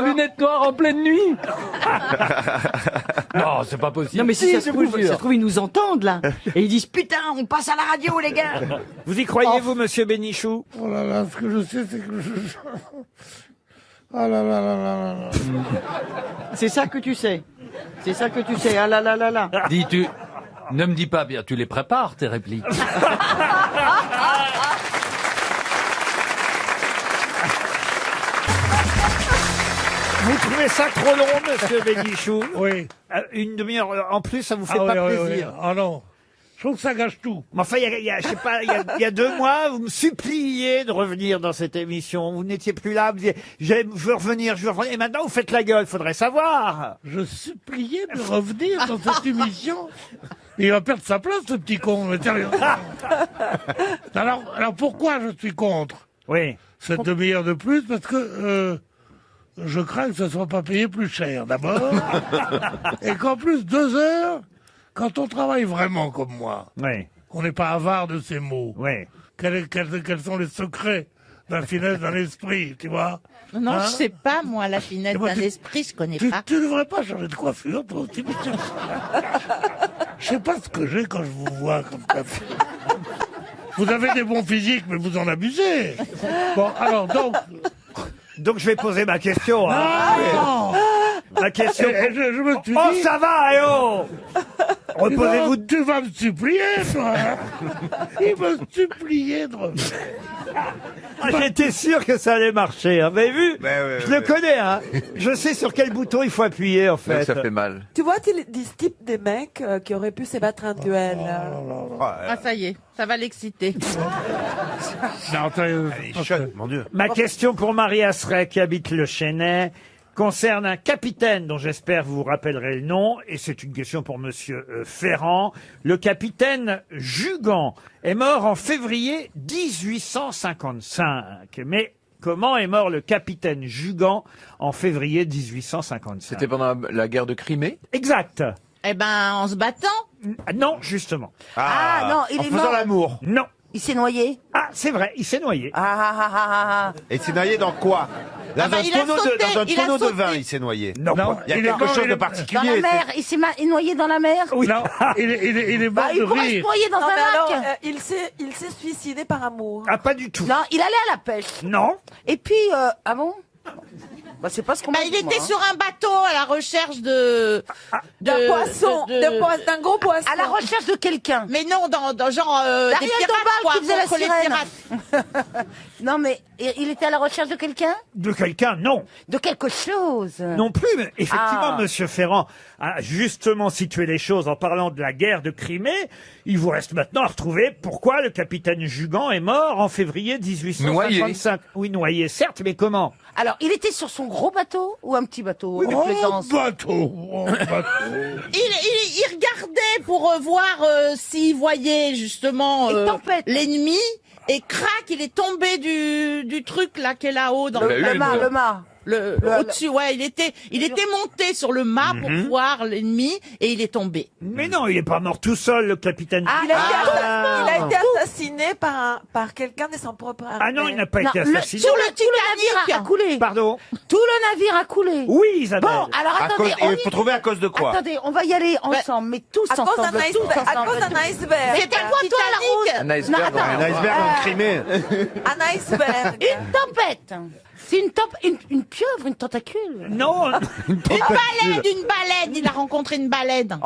lunettes noires. en pleine nuit. Non, c'est pas possible. Non mais si, ça se je vous trouve, jure. ils nous entendent là. Et ils disent, putain, on passe à la radio les gars. Vous y croyez, vous, monsieur Bénichou? Oh là là, ce que je sais, c'est que je... Oh là là là là là là. C'est ça que tu sais. C'est ça que tu sais. Ah là là là là. Dis-tu, ne me dis pas bien, tu les prépares, tes répliques. Vous trouvez ça trop long, monsieur Bénichou? Oui. Une demi-heure en plus, ça vous fait Ah pas oui, oui, plaisir? oui. Ah non. Je trouve que ça gâche tout. Mais enfin, je sais pas, il y a 2 mois, vous me suppliiez de revenir dans cette émission. Vous n'étiez plus là, vous disiez, je veux revenir, je veux revenir. Et maintenant, vous faites la gueule, faudrait savoir. Je suppliais de revenir dans cette émission. Il va perdre sa place, ce petit con. Mais sérieux. Alors pourquoi je suis contre Oui. cette demi-heure de plus? Parce que je crains que ce ne soit pas payé plus cher, d'abord. Et qu'en plus, 2 heures, quand on travaille vraiment comme moi, Oui. qu'on n'est pas avare de ces mots, Oui. quels sont les secrets de la finesse d'un esprit, tu vois? Non, Hein? je sais pas, moi, la finesse Et moi, d'un esprit, je connais Tu pas. ne devrais pas changer de coiffure, toi aussi, monsieur. Je sais pas ce que j'ai quand je vous vois comme ça. Vous avez des bons physiques, mais vous en abusez. Bon, alors, Donc je vais poser ma question. Hein. Non. Ma question. Je me suis Oh, dit... ça va, eh oh Reposez-vous. Tu vas me supplier, toi. Il me suppliait de revenir. Ah, j'étais sûr que ça allait marcher. Hein. Vous avez vu? Je le connais. Hein. Je sais sur quel bouton il faut appuyer, en fait. Ça fait mal. Tu vois, tu dis ce type de mec qui aurait pu se battre un duel. Ah, ça y est, ça va l'exciter. Mon Dieu. Ma question pour Marie Asseret, qui habite le Chênay, concerne un capitaine dont j'espère vous rappellerez le nom, et c'est une question pour monsieur Ferrand. Le capitaine Jugan est mort en février 1855. Mais comment est mort le capitaine Jugan en février 1855? C'était pendant la guerre de Crimée? Exact. Eh ben, en se battant. Non, justement. Ah, non, il en est faisant mort. l'amour. Non. Il s'est noyé. Ah, c'est vrai, il s'est noyé. Et il s'est noyé dans quoi? Dans bah, un il a tonneau, sauté, dans un il a tonneau de sauté. vin, il s'est noyé. Non, Il y a il est quelque mort, chose il de est- Dans particulier. la mer. Il s'est noyé dans la mer. Oui. Non, il est mort Bah, de il pourrait se rire. noyer dans Non, un mais alors, lac. il s'est suicidé par amour. Ah, pas du tout. Non, il allait à la pêche. Non. Et puis, ah bon? Bah, c'est pas ce qu'on m'a Il dit, moi, était hein. sur un bateau à la recherche de... D'un poisson, d'un gros poisson. À la recherche de quelqu'un. Mais non, dans genre des Dariel pirates, Dombal quoi, qui faisait la contre les sirène. pirates. Non, mais il était à la recherche de quelqu'un? De quelqu'un, non. De quelque chose. Non plus, mais effectivement, Ah. Monsieur Ferrand a justement situé les choses en parlant de la guerre de Crimée. Il vous reste maintenant à retrouver pourquoi le capitaine Jugan est mort en février 1855. Oui, noyé, certes, mais comment? Alors, il était sur son gros bateau ou un petit bateau de Oh, plaisance? bateau. Il regardait pour voir s'il voyait justement Et tempête. l'ennemi. Et crac, il est tombé du truc là qui est là-haut dans La Le Une. mât, le mât. Au-dessus, ouais, il était monté sur le mât pour voir l'ennemi et il est tombé. Mais non, il est pas mort tout seul, le capitaine. Il a été assassiné par quelqu'un de son propre armée. Ah non, il n'a pas été assassiné. Sur le Titanic qui a coulé. Pardon. Tout le navire a coulé. Oui, Isabelle. Bon, alors attendez, Il faut trouver à cause de quoi? Attendez, on va y aller ensemble, mais tous À cause ensemble. d'un iceberg. C'était quoi, toi, la route? Un iceberg en Crimée. Un iceberg. Une tempête. C'est une pieuvre, une tentacule. Non. Une baleine. Il a rencontré une baleine.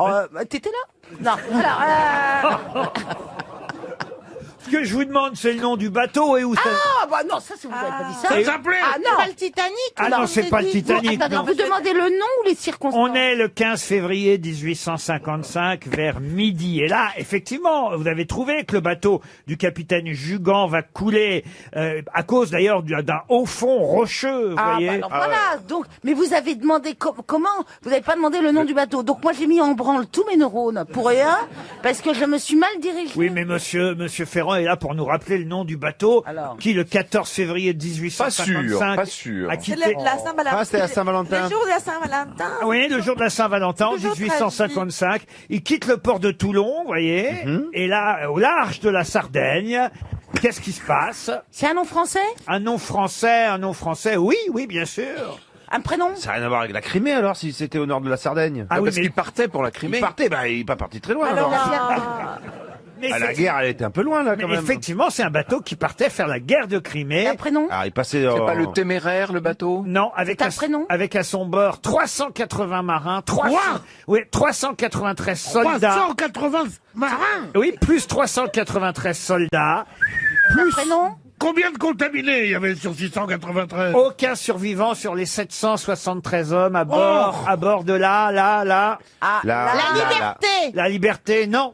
T'étais là? Non. Alors, Ce que je vous demande, c'est le nom du bateau et où ça... Ah, bah non, ça, vous n'avez pas dit ça. Ça s'appelait. Ah non. C'est pas le Titanic. Ah non, c'est pas le Titanic, Attendez, non. on vous demandez le nom ou les circonstances? On est le 15 février 1855 vers midi. Et là, effectivement, vous avez trouvé que le bateau du capitaine Jugan va couler à cause d'ailleurs d'un haut fond rocheux, vous voyez. alors voilà. Donc, mais vous avez demandé comment? Vous n'avez pas demandé le nom du bateau. Donc moi, j'ai mis en branle tous mes neurones pour rien parce que je me suis mal dirigée. Oui, mais monsieur Ferrand est là pour nous rappeler le nom du bateau qui, le 14 février 1855, Pas sûr. a C'est quitté... la Saint-Valentin. Ah, c'était la Saint-Valentin. Le jour de la Saint-Valentin. Oui, le jour de la Saint-Valentin, en 1855. Il quitte le port de Toulon, vous voyez, et là, au large de la Sardaigne, qu'est-ce qui se passe? C'est un nom français? Un nom français, oui, bien sûr. Un prénom? Ça n'a rien à voir avec la Crimée alors, si c'était au nord de la Sardaigne. Ah oui, parce mais- qu'il partait pour la Crimée. Il partait, il n'est pas parti très loin. Alors, Mais la guerre, elle était un peu loin là quand mais même. effectivement, c'est un bateau qui partait faire la guerre de Crimée. Un prénom? Ah, il passait. C'est pas le Téméraire, le bateau? Non, avec C'est un prénom? avec à son bord 380 marins, 393 soldats. 380 marins. Oui, plus 393 soldats. Un prénom? Combien de contaminés il y avait sur 693? Aucun survivant sur les 773 hommes à bord de la Liberté. La Liberté, non.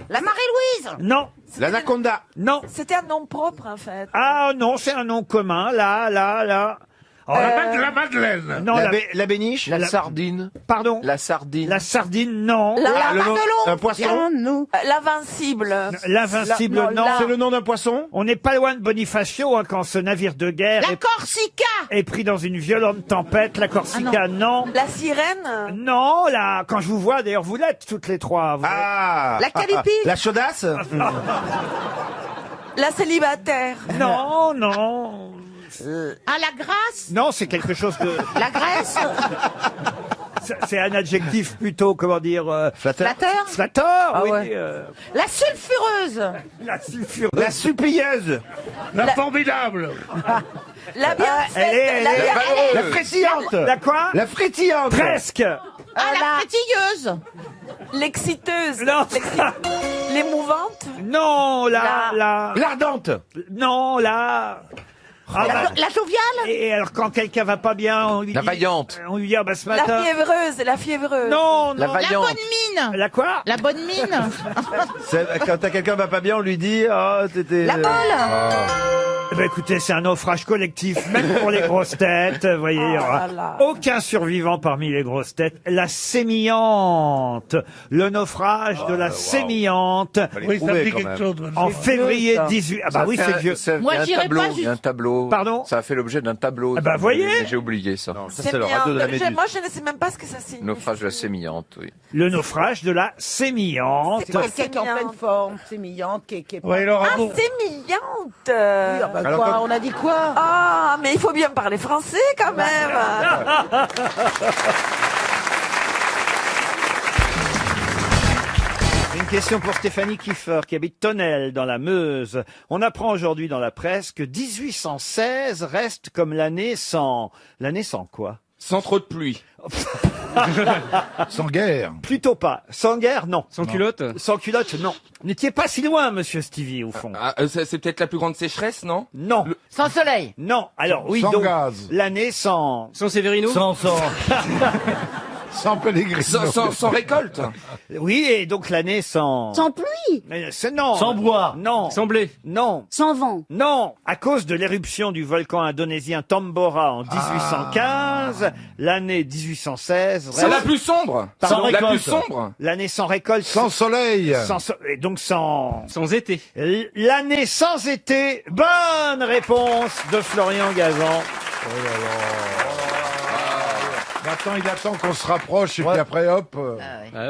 La Marie-Louise. Non. L'Anaconda. Non. c'était un nom propre, en fait. Ah non, c'est un nom commun, là. Oh, La Madeleine. non, La Béniche. La sardine. Pardon. La sardine. La sardine, non. Un poisson. L'Invincible. L'Invincible, non. C'est le nom d'un poisson. On n'est pas loin de Bonifacio hein, quand ce navire de guerre La Corsica. est pris dans une violente tempête. La Corsica, non. La Sirène. Non, là, quand je vous vois, d'ailleurs, vous l'êtes toutes les trois. Vous La Callipyge. La Chaudasse. La Célibataire. Non. Ah, la Grâce. Non, c'est quelque chose de... La Grèce. C'est un adjectif plutôt, comment dire... Flatteur. Flatteur, oui. ouais. La Sulfureuse. La sulfureuse. La Supplieuse. La formidable. La Bienfaite. La frétillante. La quoi? La frétillante. Presque. La Frétilleuse. L'exciteuse. Non. L'émouvante. Non, L'ardente. Non, La Joviale. Et alors, quand quelqu'un va pas bien, on lui La dit... vaillante. On lui dit, ah bah ce La matin... fiévreuse. Non. La La vaillante. bonne mine. La quoi? La bonne mine. Quand t'as quelqu'un va pas bien, on lui dit t'étais. La molle. Eh ben, écoutez, c'est un naufrage collectif, même pour les grosses têtes. Vous voyez, il y aura aucun survivant parmi les grosses têtes. La Sémillante. Le naufrage de la Sémillante. Oui, ça me dit quelque chose. En février 18... Ah bah oui, c'est vieux. Moi, j'irai pas Il y a un tableau. Pardon? Ça a fait l'objet d'un tableau. Ah bah, voyez. Mais j'ai oublié ça. Ça, c'est le radeau de la Méduse. Moi, je ne sais même pas ce que ça signifie. Naufrage de la sémillante, oui. Le naufrage de la Sémillante. C'est quelqu'un qui est en pleine forme, sémillante, qui est Ouais, il aura Ah, beau. sémillante. Oui, ah bah Alors, quoi, quand- on a dit quoi? Ah, mais il faut bien parler français quand même. Une question pour Stéphanie Kiefer, qui habite Tonnelle, dans la Meuse. On apprend aujourd'hui dans la presse que 1816 reste comme l'année sans... L'année sans quoi? Sans trop de pluie. Sans guerre. Plutôt pas. Sans guerre, non. Sans culotte. Sans culotte, non. N'étiez pas si loin, monsieur Stevie, au fond. C'est peut-être la plus grande sécheresse, non? Non. Sans soleil. Non. Alors, oui, Sans donc, gaz. l'année sans... Sans Sévérino? Sans Pellegrino. Sans récolte. Oui, et donc l'année sans... Sans pluie, Mais c'est non. Sans bois. Non. Sans blé. Non. sans vent. Non, à cause de l'éruption du volcan indonésien Tambora en 1815, l'année 1816... C'est la plus sombre. Pardon, La plus récolte. sombre. l'année sans récolte. Sans soleil. Et donc sans... Sans été. L'année sans été. Bonne réponse de Florian Gazan. Oh là là. Maintenant, il attend qu'on se rapproche et puis après, hop.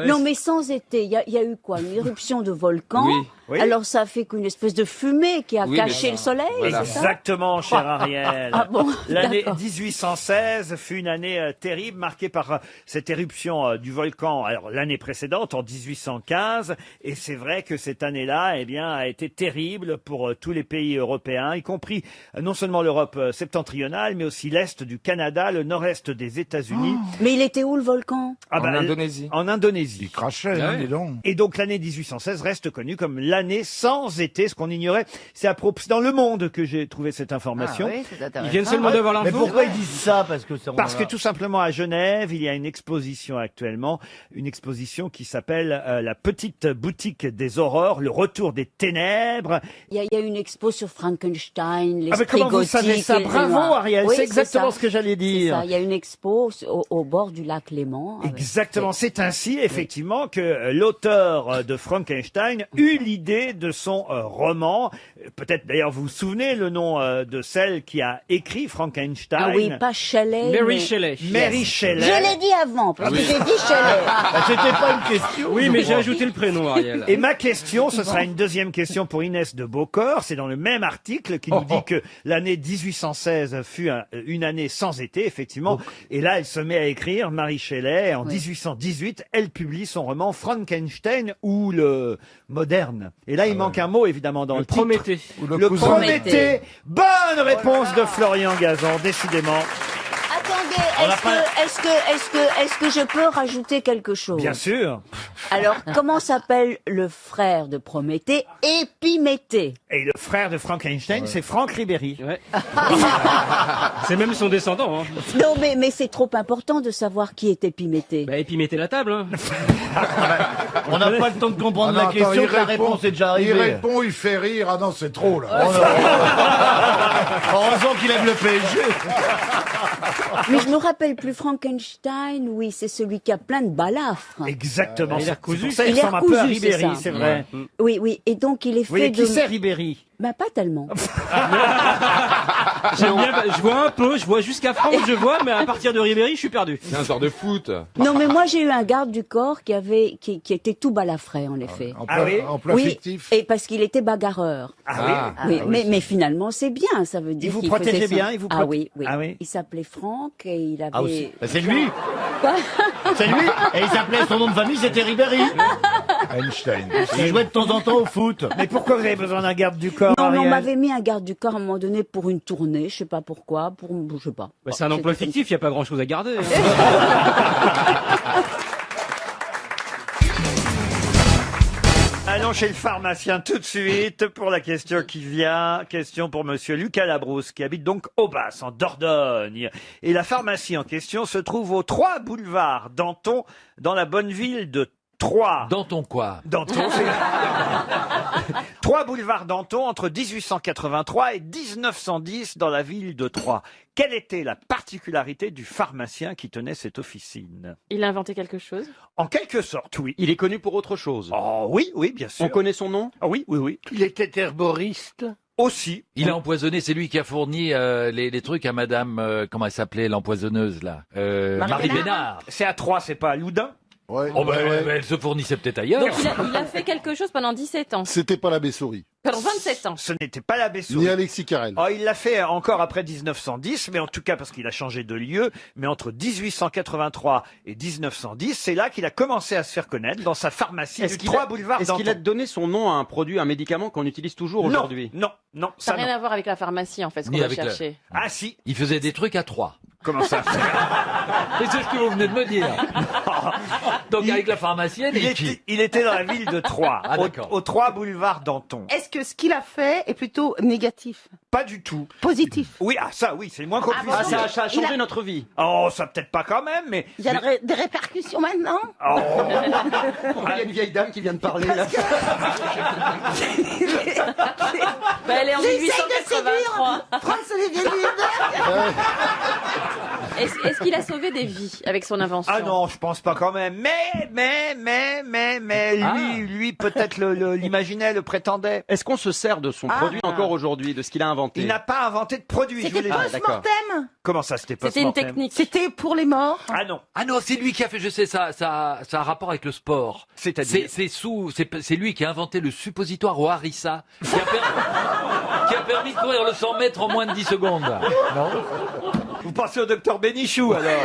Non, mais sans été, il y a eu quoi? Une éruption de volcan. Oui. Oui. Alors ça a fait qu'une espèce de fumée qui a Oui, caché mais le soleil, voilà. c'est ça? Exactement, cher Ariel. Ah bon, L'année d'accord. 1816 fut une année terrible, marquée par cette éruption du volcan. Alors l'année précédente, en 1815, et c'est vrai que cette année-là, eh bien, a été terrible pour tous les pays européens, y compris non seulement l'Europe septentrionale, mais aussi l'est du Canada, le nord-est des États-Unis. Mais il était où le volcan? Ah En Indonésie. En Indonésie. Il crachait, Ah ouais. dis donc. Et donc l'année 1816 reste connue comme l'année sans été, ce qu'on ignorait. C'est à propos, c'est dans Le Monde que j'ai trouvé cette information. Ah oui, c'est intéressant. Ils viennent seulement d'avoir l'info. Mais pourquoi ils disent ça? Parce que tout simplement à Genève, il y a une exposition actuellement, une exposition qui s'appelle La petite boutique des horreurs, le retour des ténèbres. Il y a une expo sur Frankenstein, Ah mais l'esprit comment vous gothique. savez ça? et Bravo noir. Ariel, Oui, c'est exactement ça. ce que j'allais C'est dire. ça. Il y a une expo au bord du lac Léman. avec- Exactement, c'est ainsi effectivement que l'auteur de Frankenstein eut l'idée de son roman. Peut-être d'ailleurs vous vous souvenez le nom de celle qui a écrit Frankenstein. Ah oui, pas Shelley. Mary mais- Shelley. Mary Shelley. Je l'ai dit avant, parce que j'ai dit Shelley. C'était pas une question. Oui, mais j'ai ajouté le prénom, Ariel. Et ma question, ce sera une deuxième question pour Inès de Beaucorps. C'est dans le même article qui nous dit que l'année 1816 fut une année sans été, effectivement. Et là, elle se met à écrire, Mary Shelley. En 1818, elle publie son roman Frankenstein ou le moderne. Et là, il manque un mot, évidemment, dans le titre. Prométhée. Le Prométhée. Bonne réponse de Florian Gazan, décidément. Attendez, est-ce que je peux rajouter quelque chose? Bien sûr. Alors, comment s'appelle le frère de Prométhée? Épiméthée. Et le frère de Frankenstein, c'est Franck Ribéry. Ouais. C'est même son descendant. Hein. Non, mais c'est trop important de savoir qui est Épiméthée. Bah, et puis mettez la table. Hein. On n'a pas le temps de comprendre la question, que la réponse est déjà Il arrivée. répond, il fait rire. Ah non, c'est trop, là. Heureusement qu'il aime le PSG. Mais je me rappelle plus Frankenstein, oui, c'est celui qui a plein de balafres. Exactement. Il a recousu. Ça, il Il est ressemble un peu à recousu, c'est Ribéry, ça. c'est vrai. Oui, oui, et donc il est Vous voyez fait qui de... c'est Ribéry? Bah, pas tellement. J'aime bien, je vois un peu, je vois jusqu'à Franck, je vois, mais à partir de Ribéry, je suis perdu. C'est un genre de foot. Non, mais moi j'ai eu un garde du corps qui était tout balafré, en effet. Emploi Oui, fictif. et parce qu'il était bagarreur. Ah Oui, mais finalement c'est bien, ça veut dire. Il vous qu'il protégeait faisait ça. bien, il vous Ah oui, oui. Ah oui. Il s'appelait Franck et il avait. Ah aussi. Bah, c'est lui. Quoi C'est lui. Et il s'appelait, son nom de famille, c'était Ribéry. Einstein. Il jouait de temps en temps au foot. Mais pourquoi vous avez besoin d'un garde du corps, Non, mais on Ariel? m'avait mis un garde du corps à un moment donné pour une tournée, je sais pas pourquoi, je sais pas. Bah, c'est un emploi fictif, il n'y a pas grand chose à garder. Hein. Allons chez le pharmacien tout de suite pour la question qui vient. Question pour monsieur Lucas Labrousse qui habite donc Aubas en Dordogne. Et la pharmacie en question se trouve au 3 boulevard Danton dans la bonne ville de Troyes. Danton quoi? Danton, c'est... 3 boulevard Danton entre 1883 et 1910 dans la ville de Troyes. Quelle était la particularité du pharmacien qui tenait cette officine? Il a inventé quelque chose? En quelque sorte, oui. Il est connu pour autre chose. Oh oui, oui, bien sûr. On connaît son nom? Ah oui, oui, oui. Il était herboriste. Aussi. Il a empoisonné, c'est lui qui a fourni les trucs à madame, comment elle s'appelait, l'empoisonneuse là? Marie Bénard. C'est à Troyes, c'est pas à Loudun? Ouais. Oh ben, elle se fournissait peut-être ailleurs. Donc il a fait quelque chose pendant 17 ans. C'était pas l'abbé Souris. Pendant 27 ans. Ce n'était pas l'abbé Souris. Ni Alexis Carrel. Oh, il l'a fait encore après 1910, mais en tout cas parce qu'il a changé de lieu. Mais entre 1883 et 1910, c'est là qu'il a commencé à se faire connaître dans sa pharmacie du 3 boulevard Est-ce qu'il a donné son nom à un produit, un médicament qu'on utilise toujours aujourd'hui? Non, non, Ça ça n'a rien non. à voir avec la pharmacie en fait, ce qu'on Ni va avec la- chercher. Ah si. Il faisait des trucs à 3. Comment ça? Mais c'est ce que vous venez de me dire. Donc avec la pharmacienne et qui? Il était dans la ville de Troyes, Ah, d'accord. au 3 boulevard Danton. Est-ce que ce qu'il a fait est plutôt négatif? Pas du tout. Positif? Oui, ah ça, oui, c'est le moins qu'on puisse Ah, dire. ça a changé notre vie. Oh, ça peut-être pas quand même, mais... Il y a des répercussions maintenant? Oh. Il y a une vieille dame qui vient de parler là. Bah, elle est en J'essaie de 1883. séduire France Olivier Lude. Est-ce qu'il a sauvé des vies avec son invention? Ah non, je pense pas quand même. Mais, lui, peut-être l'imaginait, le prétendait. Est-ce qu'on se sert de son produit encore aujourd'hui, de ce qu'il a inventé? Il n'a pas inventé de produit, je vous C'était l'ai dit. post-mortem. Comment ça, c'était pas C'était une technique. C'était pour les morts. Ah non. Ah non, c'est lui qui a fait, je sais, ça a un rapport avec le sport. C'est-à-dire C'est lui qui a inventé le suppositoire au harissa, qui a permis de courir le 100 mètres en moins de 10 secondes. Non? Vous pensez au docteur Bénichou, alors?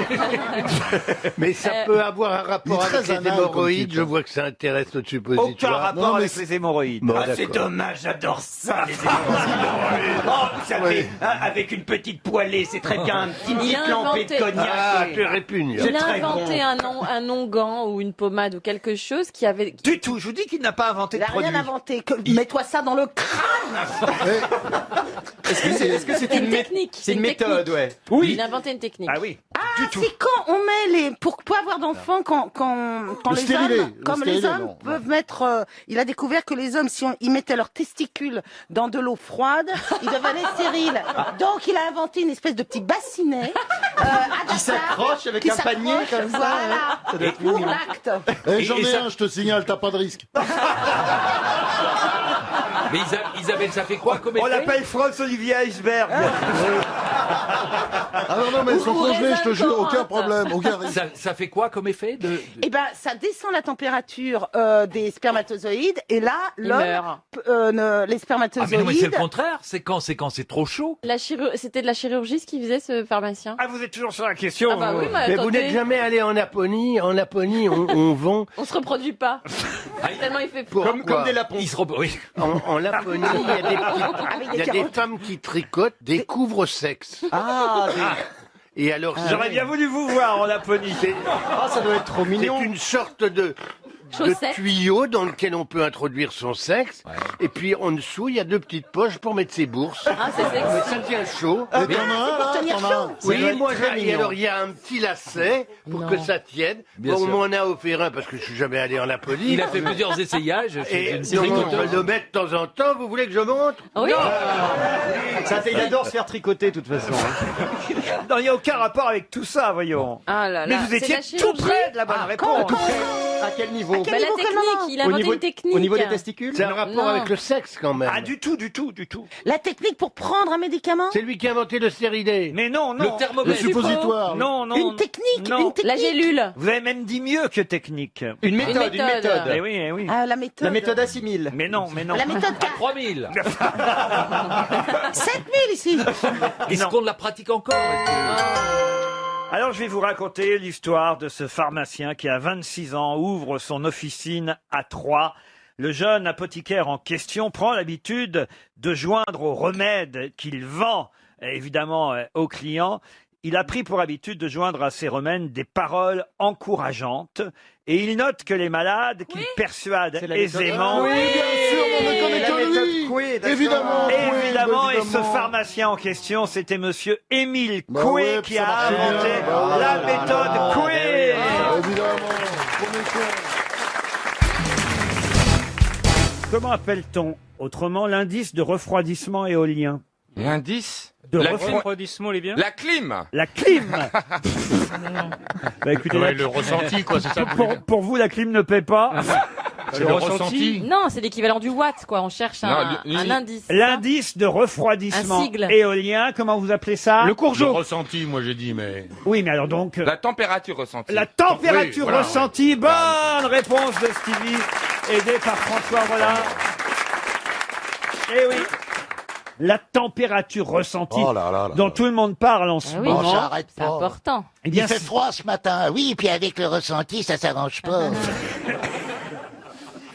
Mais ça peut avoir un rapport Il est avec très les anal, hémorroïdes. comme type. Je vois que ça intéresse notre suppositoire. Aucun rapport avec les hémorroïdes. Bon, c'est d'accord. dommage, j'adore ça, les hémorroïdes. Oh, vous savez, hein, avec une petite poêlée, c'est très bien. Une Il petite a lampée de inventé- cognac. Ah, tu répugne. Il a inventé un onguent ou une pommade ou quelque chose qui avait... Du tout, je vous dis qu'il n'a pas inventé Il de a rien produit. inventé. Mets-toi ça dans le crâne. Est-ce que c'est une technique. C'est une méthode, technique. ouais. Oui. Il a inventé une technique. Ah oui. Ah, c'est quand on met les... Pour pas avoir d'enfants, quand Le les stérilet, hommes, le comme les stérilet, hommes, non. peuvent mettre... il a découvert que les hommes, si ils mettaient leurs testicules dans de l'eau froide, ils devenaient stériles. Donc il a inventé une espèce de petit bassinet Qui s'accroche avec qui un panier s'accroche, comme ça. voilà. Ça doit être Pour mignon. l'acte. Eh, j'en Et ai ça- un, je te signale, t'as pas de risque. Mais Isabelle, ça fait quoi comme On effet? l'appelle Franz Olivier Iceberg. Ah non, mais ils sont Ou congelés, je te raisin jure, aucun Corinthe. problème, aucun risque. Ça fait quoi comme effet Eh ben, ça descend la température des spermatozoïdes et là, Il l'homme, meurt. les Ah mais non, mais spermatozoïdes. c'est le contraire. C'est quand c'est trop chaud. C'était de la chirurgie ce qu'il faisait, ce pharmacien? Ah, vous êtes toujours sur la question. Ah bah oui, Mais vous attendez. n'êtes jamais allé en Laponie. En Laponie, on vend On se reproduit pas. Tellement il fait froid. Pourquoi Comme des lapons. Oui. En Laponie, il y a des femmes qui tricotent des couvre-sexes. Ah, Et alors, J'aurais bien voulu vous voir en Laponie. ça doit être trop mignon. c'est une sorte de Chaussettes. tuyau dans lequel on peut introduire son sexe. Et puis en dessous, il y a deux petites poches pour mettre ses bourses. Ah, c'est sexy. Mais ça tient chaud. Et t'en as un, là, t'en as un. Oui, moi, et alors il y a un petit lacet pour que ça tienne. Bien Bon, sûr. on m'en a offert un parce que je suis jamais allé en Laponie. Il a fait plusieurs essayages. Et Une donc, on tricoteuse. va le mettre de temps en temps. Vous voulez que je montre? Oui. Ça, il adore se faire tricoter, de toute façon. Non, il n'y a aucun rapport avec tout ça, voyons. Ah là là. Mais vous C'est étiez la tout chirurgie. près de la bonne réponse. À quel niveau? quel Bah, la niveau, quel technique, moment il a Au inventé niveau, une technique. au niveau des testicules? C'est un rapport Non. avec le sexe quand même. Ah, du tout. La technique pour prendre un médicament. C'est lui qui a inventé le stérilet. Mais non. Le Le thermomètre. suppositoire. Non. Une technique, Non. une technique. La gélule. Vous avez même dit mieux que technique. Une méthode. Eh oui, eh oui. Ah, la méthode. La méthode assimile. Mais non. La méthode 3000. 7000 ici. Est-ce qu'on la pratique encore? Alors, je vais vous raconter l'histoire de ce pharmacien qui, à 26 ans, ouvre son officine à Troyes. Le jeune apothicaire en question prend l'habitude de joindre aux remèdes qu'il vend, évidemment, aux clients. Il a pris pour habitude de joindre à ces remèdes des paroles encourageantes. Et il note que les malades qu'il persuade C'est la méthode- aisément... Oui, bien sûr, on ne connaît La que méthode lui. Coué, d'accord. Évidemment. Évidemment, et ce évidemment. pharmacien en question, c'était monsieur Émile Bah Coué ouais, qui ça a marchait bien. inventé Bah ouais. la méthode Coué. Évidemment. Premier con. Comment appelle-t-on autrement l'indice de refroidissement éolien? L'indice De La refroidissement, clim. La clim. La clim. Bah écoutez, Ouais, la- le ressenti, quoi, c'est ça. pour vous, la clim ne paie pas. C'est le ressenti. Non, c'est l'équivalent du watt, quoi. On cherche un indice. L'indice de refroidissement Un sigle. éolien, comment vous appelez ça? Le ressenti, moi j'ai dit, mais. Oui, mais alors donc... La température ressentie. La température Oui, voilà, ressentie. Bonne réponse de Stevie, aidé par François Rollin. Eh oui. La température ressentie Oh là là là dont là. tout le monde parle en ce Ah oui. moment. ça arrête C'est pas. important. Eh bien, Il fait froid ce matin. Oui, puis avec le ressenti, ça s'arrange pas.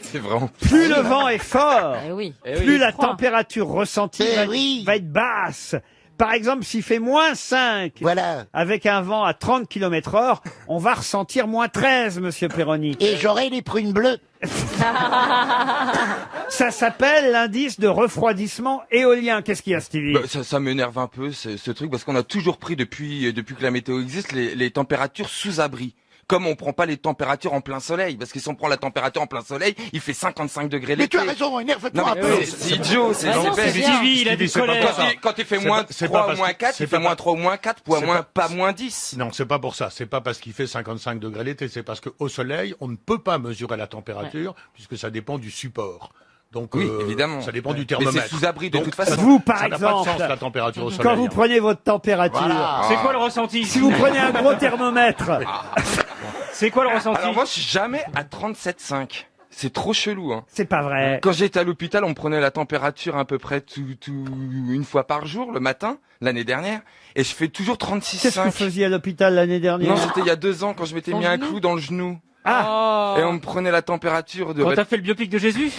C'est vraiment. plus le vent est fort, Eh oui. plus la température ressentie Eh va, oui. va être basse. Par exemple, s'il fait -5, Voilà. avec un vent à 30 km/h, on va ressentir -13, monsieur Perroni. Et j'aurai les prunes bleues. Ça s'appelle l'indice de refroidissement éolien. Qu'est-ce qu'il y a, Stevie? Bah, ça m'énerve un peu ce truc parce qu'on a toujours pris depuis que la météo existe les températures sous abri. Comme on prend pas les températures en plein soleil, parce que si on prend la température en plein soleil, il fait 55 degrés Mais l'été. tu as raison, énerve-toi Non, un mais peu. c'est idiot, c'est Ah non, bête. c'est bien. Stevie, il a des colères. Quand il fait C'est moins pas- c'est 3 pas ou parce moins que- 4, c'est il fait pas moins pas- 3 ou moins 4, c'est pas moins 10. Non, c'est pas pour ça. C'est pas parce qu'il fait 55 degrés l'été. C'est parce qu'au soleil, on ne peut pas mesurer la température puisque ça dépend du support. Donc, Oui, évidemment. ça dépend du Mais thermomètre. c'est sous abri de Donc, toute façon. Vous, par ça n'a exemple, pas de sens, la température au soleil. quand vous prenez votre température, Voilà. C'est quoi le ressenti? si vous prenez un gros thermomètre, C'est quoi le ressenti? Alors moi, je suis jamais à 37,5. C'est trop chelou, hein. c'est pas vrai. Quand j'étais à l'hôpital, on me prenait la température à peu près une fois par jour, le matin, l'année dernière, et je fais toujours Qu'est-ce que vous 36,5. faisiez à l'hôpital l'année dernière? Non, c'était il y a 2 ans quand je m'étais Ton mis un genou clou dans le genou. Ah, Et on me prenait la température de... Quand t'as fait le biopic de Jésus?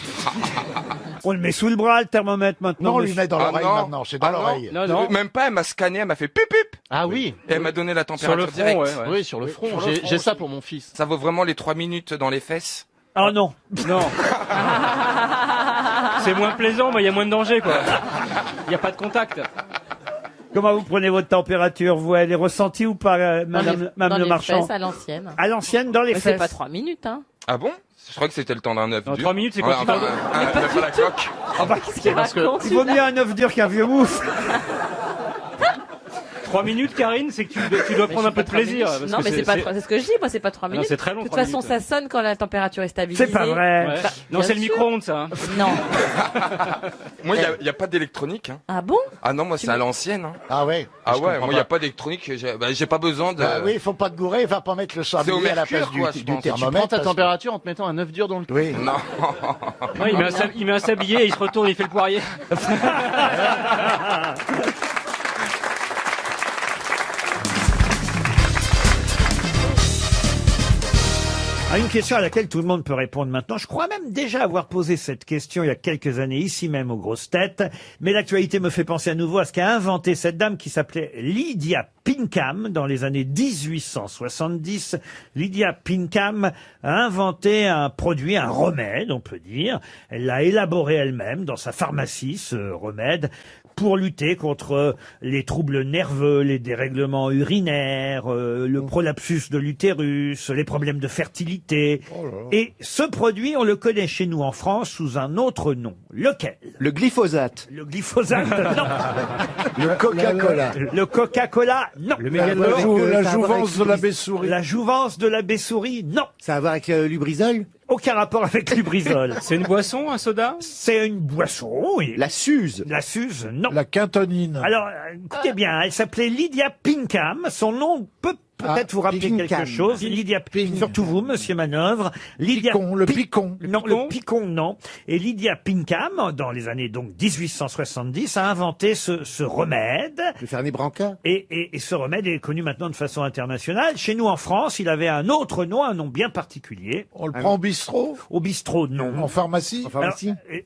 on le met sous le bras, le thermomètre maintenant. Non, on lui monsieur. met dans Ah l'oreille non. maintenant, c'est dans Ah non. l'oreille. Non. Même pas, elle m'a scanné, elle m'a fait pip pip. Ah oui. Et elle m'a donné la Sur température le front, directe. ouais. Oui, sur le front. Sur le J'ai front j'ai ça aussi. pour mon fils. Ça vaut vraiment les 3 minutes dans les fesses. Oh non. Non. C'est moins plaisant, mais il y a moins de danger, quoi. Il n'y a pas de contact. Comment vous prenez votre température, vous? Elle est ressentie ou pas, madame, Dans Le les Marchand? fesses, à l'ancienne. À l'ancienne, dans les Mais c'est fesses. pas 3 minutes, hein. Ah bon? Je crois que c'était le temps d'un œuf Dans dur. 3 minutes, c'est Ouais, quoi qu'il enfin, faut pas la coque. Ah bah, Qu'est-ce qu'il raconte, il vaut celui-là mieux un œuf dur qu'un vieux moufle. 3 minutes, Karine, c'est que tu dois prendre un peu de plaisir. parce Non, que mais c'est pas c'est ce que je dis, moi, c'est pas 3 Non, minutes. c'est très long, De toute 3 façon, minutes. ça sonne quand la température est stabilisée. C'est pas vrai. Ouais. Bah, Non, bien c'est le sûr. micro-ondes, ça. hein. Non. Moi, il n'y a pas d'électronique. Hein. Ah bon? Ah non, moi, c'est à l'ancienne. Hein. Ah ouais. Ah Je ouais, comprends moi, il n'y a pas d'électronique. J'ai pas besoin de... Bah oui, faut pas te gourer, va pas mettre le C'est au sablier à la mercure, place du, quoi, je du pense. Tu prends thermomètre. ta parce que- température en te mettant un œuf dur dans le cul. Oui. Non. Ouais, il met un sablier et il se retourne, il fait le poirier. Ah, une question à laquelle tout le monde peut répondre maintenant. Je crois même déjà avoir posé cette question il y a quelques années ici même aux grosses têtes. Mais l'actualité me fait penser à nouveau à ce qu'a inventé cette dame qui s'appelait Lydia Pinkham dans les années 1870. Lydia Pinkham a inventé un produit, un remède, on peut dire. Elle l'a élaboré elle-même dans sa pharmacie, ce remède, pour lutter contre les troubles nerveux, les dérèglements urinaires, le prolapsus de l'utérus, les problèmes de fertilité. Et ce produit, on le connaît chez nous en France sous un autre nom. Lequel? Le glyphosate. Le glyphosate, non. Le Coca-Cola. Le Coca-Cola, non. La jouvence de la baie-souris. La jouvence de la baie-souris, non. Ça a à voir avec Lubrizol? Aucun rapport avec Lubrizol. C'est une boisson, un soda? C'est une boisson, oui. La Suze. La Suze, non. La quintonine. Alors, écoutez bien, elle s'appelait Lydia Pinkham. Son nom peut peut-être vous rappeler Pinkham. quelque chose. Lydia, surtout vous, monsieur Manœuvre. Lydia Le picon. Non, le picon, non. Et Lydia Pinkham, dans les années donc 1870, a inventé ce remède. Le Fernet Branca. Et ce remède est connu maintenant de façon internationale. Chez nous, en France, il avait un autre nom, un nom bien particulier. On le prend au bistrot? Au bistrot, non. En pharmacie? Alors,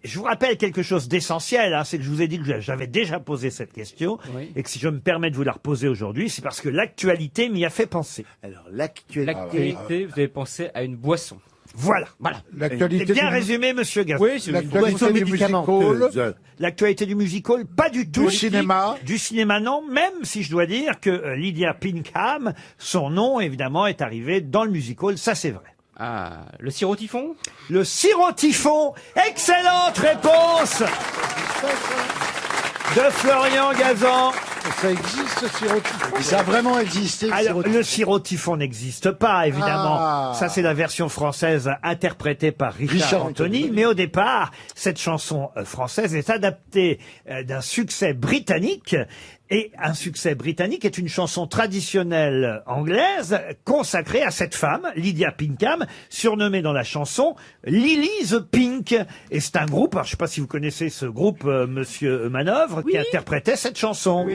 je vous rappelle quelque chose d'essentiel, hein, c'est que je vous ai dit que j'avais déjà posé cette question, et que si je me permets de vous la reposer aujourd'hui, c'est parce que l'actualité m'y a fait penser. Alors, l'actualité. L'actualité, vous avez pensé à une boisson. Voilà. L'actualité C'est bien du- résumé, monsieur Gazan. Oui, c'est une L'actualité du musical. L'actualité du musical, pas du tout. Du cinéma. Du cinéma, non. Même si je dois dire que Lydia Pinkham, son nom, évidemment, est arrivé dans le musical. Ça, c'est vrai. Ah, le sirotifon? Le sirotifon. Excellente réponse de Florian Gazan. Ça existe, ce sirotifon? Ça a vraiment existé, Alors, le sirotifon n'existe pas, évidemment. Ah. Ça, c'est la version française interprétée par Richard Anthony. Mais au départ, cette chanson française est adaptée d'un succès britannique. Et un succès britannique est une chanson traditionnelle anglaise consacrée à cette femme, Lydia Pinkham, surnommée dans la chanson Lily the Pink. Et c'est un groupe, alors je ne sais pas si vous connaissez ce groupe, monsieur Manœuvre, qui interprétait cette chanson.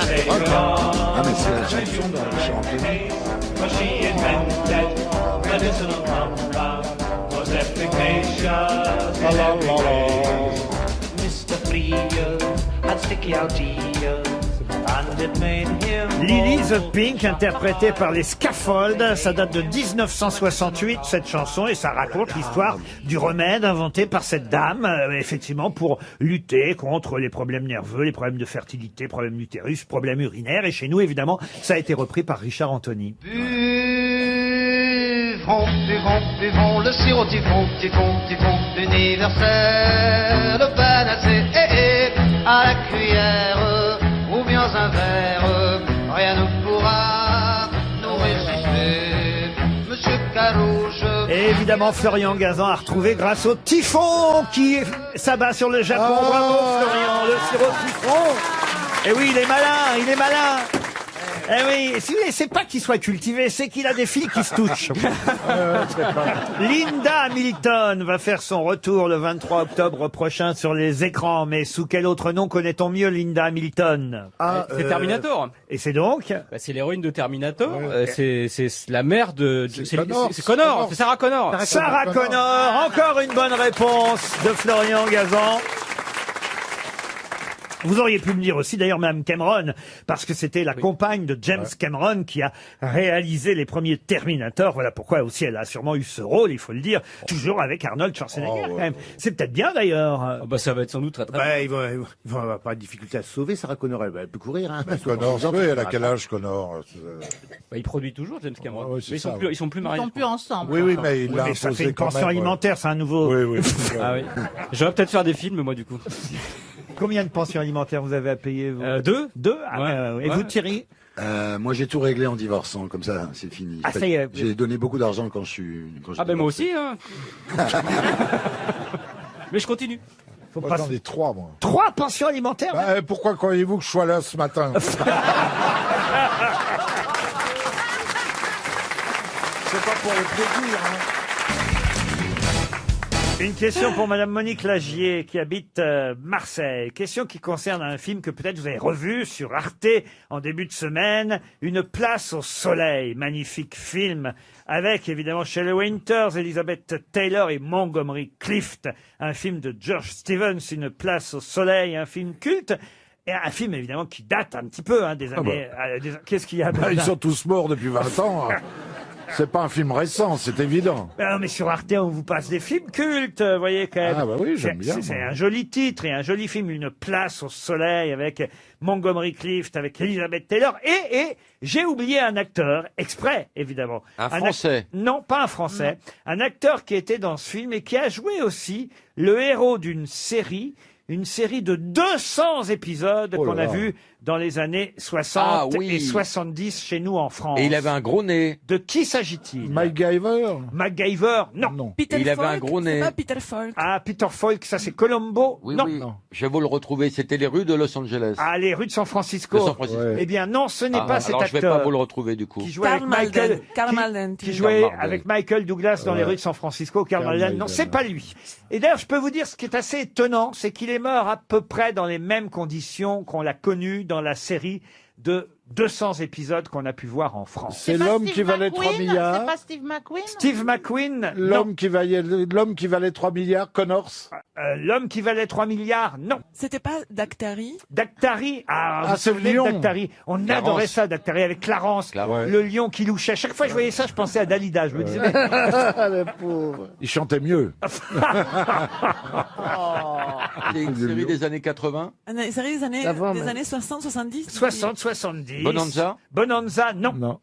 Ah, mais c'est la chanson de Richard Anthony. Mr. Freer had sticky out ears and Lily the Pink, interprétée par les Scaffolds. Ça date de 1968, cette chanson, et ça raconte l'histoire du remède inventé par cette dame, effectivement, pour lutter contre les problèmes nerveux, les problèmes de fertilité, problèmes d'utérus, problèmes urinaires. Et chez nous, évidemment, ça a été repris par Richard Anthony. Buvons, buvons, buvons le sirop typhon, typhon, typhon universel, le panacée, à la cuillère, ou bien un verre, rien ne pourra nous résister. Monsieur Carouge. Et évidemment, Florian Gazan a retrouvé grâce au typhon qui s'abat sur le Japon. Bravo Florian, le sirop typhon. Et oui, il est malin, il est malin. Eh oui, c'est pas qu'il soit cultivé, c'est qu'il a des filles qui se touchent. Linda Hamilton va faire son retour le 23 octobre prochain sur les écrans. Mais sous quel autre nom connaît-on mieux Linda Hamilton? C'est Terminator. Et c'est donc c'est l'héroïne de Terminator. C'est la mère de... C'est Connor, c'est Sarah Connor. Sarah Connor, encore une bonne réponse de Florian Gazan. Vous auriez pu me dire aussi, d'ailleurs, Mme Cameron, parce que c'était la compagne de James Cameron qui a réalisé les premiers Terminator. Voilà pourquoi aussi elle a sûrement eu ce rôle, il faut le dire, toujours avec Arnold Schwarzenegger, quand même. C'est peut-être bien, d'ailleurs. Ça va être sans doute très très bien. Il va pas de difficulté à se sauver, Sarah Connor, elle peut courir. Hein, Connor, elle a quel âge, Connor? Il produit toujours, James Cameron. Ouais, mais ils sont plus mariés. Ils sont plus ensemble. Oui, mais il a ça fait une pension alimentaire, c'est un nouveau... Oui. Ah oui. J'aurais peut-être faire des films, moi, du coup. Combien de pensions alimentaires vous avez à payer, vous? 2. 2 Et vous, Thierry? Moi, j'ai tout réglé en divorçant, comme ça, c'est fini. Ah, ça y est. J'ai donné beaucoup d'argent quand je suis... moi aussi, hein. Mais je continue. Moi, j'en ai 3, moi. 3 pensions alimentaires? Pourquoi croyez-vous que je sois là ce matin? C'est pas pour le plaisir, hein. Une question pour Madame Monique Lagier qui habite Marseille. Question qui concerne un film que peut-être vous avez revu sur Arte en début de semaine. Une place au soleil. Magnifique film avec évidemment Shelley Winters, Elizabeth Taylor et Montgomery Clift. Un film de George Stevens, Une place au soleil, un film culte. Et un film évidemment qui date un petit peu des années... Qu'est-ce qu'il y a? Ils sont tous morts depuis 20 ans. C'est pas un film récent, c'est évident. Non, mais sur Arte, on vous passe des films cultes, vous voyez, quand même. Ah, bah oui, j'aime bien. C'est un joli titre et un joli film, Une place au soleil, avec Montgomery Clift, avec Elizabeth Taylor. Et j'ai oublié un acteur, exprès, évidemment. Un Français? Non, pas un Français. Un acteur qui était dans ce film et qui a joué aussi le héros d'une série. Une série de 200 épisodes qu'on a vu dans les années 60 et 70 chez nous en France. Et il avait un gros nez. De qui s'agit-il? MacGyver? MacGyver, non. Peter Il avait Falk, un gros nez. c'est pas Peter Falk. Ah, Peter Falk, ça c'est Columbo? Oui, non. oui. Je vais vous le retrouver. C'était les rues de Los Angeles. Ah, les rues de San Francisco. De San Francisco. Ouais. Eh bien, non, ce n'est pas cet alors acteur. je vais pas vous le retrouver du coup. Qui jouait avec Michael, qui jouait Carl Malden. avec Michael Douglas dans les rues de San Francisco, Carl Malden. Non, c'est pas lui. Et d'ailleurs, je peux vous dire ce qui est assez étonnant, c'est qu'il est mort à peu près dans les mêmes conditions qu'on l'a connu dans la série de 200 épisodes qu'on a pu voir en France. C'est l'homme qui valait 3 milliards. C'est pas Steve McQueen? Steve McQueen, L'homme qui valait 3 milliards, Connors. L'homme qui valait 3 milliards, non. C'était pas Dactari? Dactari, c'est le lion. Dactari. On adorait ça, Dactari, avec Clarence, le lion qui louchait. À chaque fois que je voyais ça, je pensais à Dalida. Je me disais, Le pauvre. Il chantait mieux. C'est une série des années 80. Une série des années 60-70? 60-70. Bonanza? Non.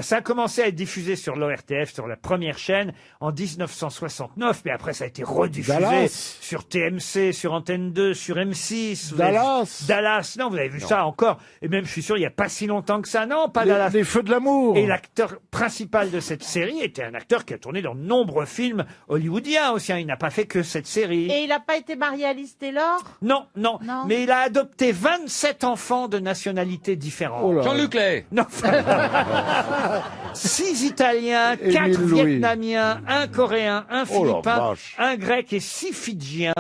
Ça a commencé à être diffusé sur l'ORTF, sur la première chaîne, en 1969, mais après ça a été rediffusé Dallas. sur TMC, sur Antenne 2, sur M6. Dallas. Non, vous avez vu ça encore. Et même, je suis sûr, il n'y a pas si longtemps que ça. Non, pas Dallas. Les Feux de l'amour. Et l'acteur principal de cette série était un acteur qui a tourné dans de nombreux films hollywoodiens aussi. Il n'a pas fait que cette série. Et il n'a pas été marié à Alice Taylor? Non. Mais il a adopté 27 enfants de nationalités différentes. Jean-Luc Lay? Non. 6 Italiens, 4 Vietnamiens, 1 Coréen, 1 Philippin, 1 Grec et 6 Fidjiens.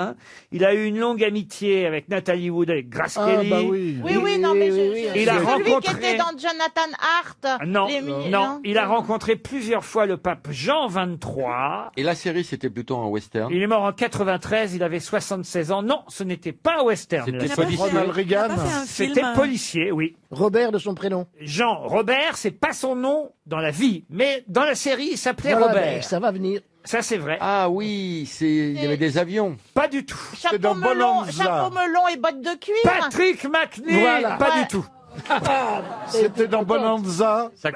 Il a eu une longue amitié avec Nathalie Wood, avec Grace Kelly. Bah oui. Oui, non, mais Il a Celui rencontré... qui était dans Jonathan Hart. Non, les- non, il a rencontré plusieurs fois le pape Jean XXIII. Et la série, c'était plutôt un western. Il est mort en 93, il avait 76 ans. Non, ce n'était pas un western. C'était la policier. série. Ronald Reagan. Il a pas fait un C'était film. policier, oui. Robert de son prénom. Jean Robert, c'est pas son nom dans la vie, mais dans la série, il s'appelait Voilà, Robert. mais ça va venir. Ça, c'est vrai. Ah oui, il y avait des avions. Pas du tout. Chapeau melon et bottes de cuir. Patrick McNeil, Voilà. pas Ouais. du tout. C'était dans Bonanza. Ça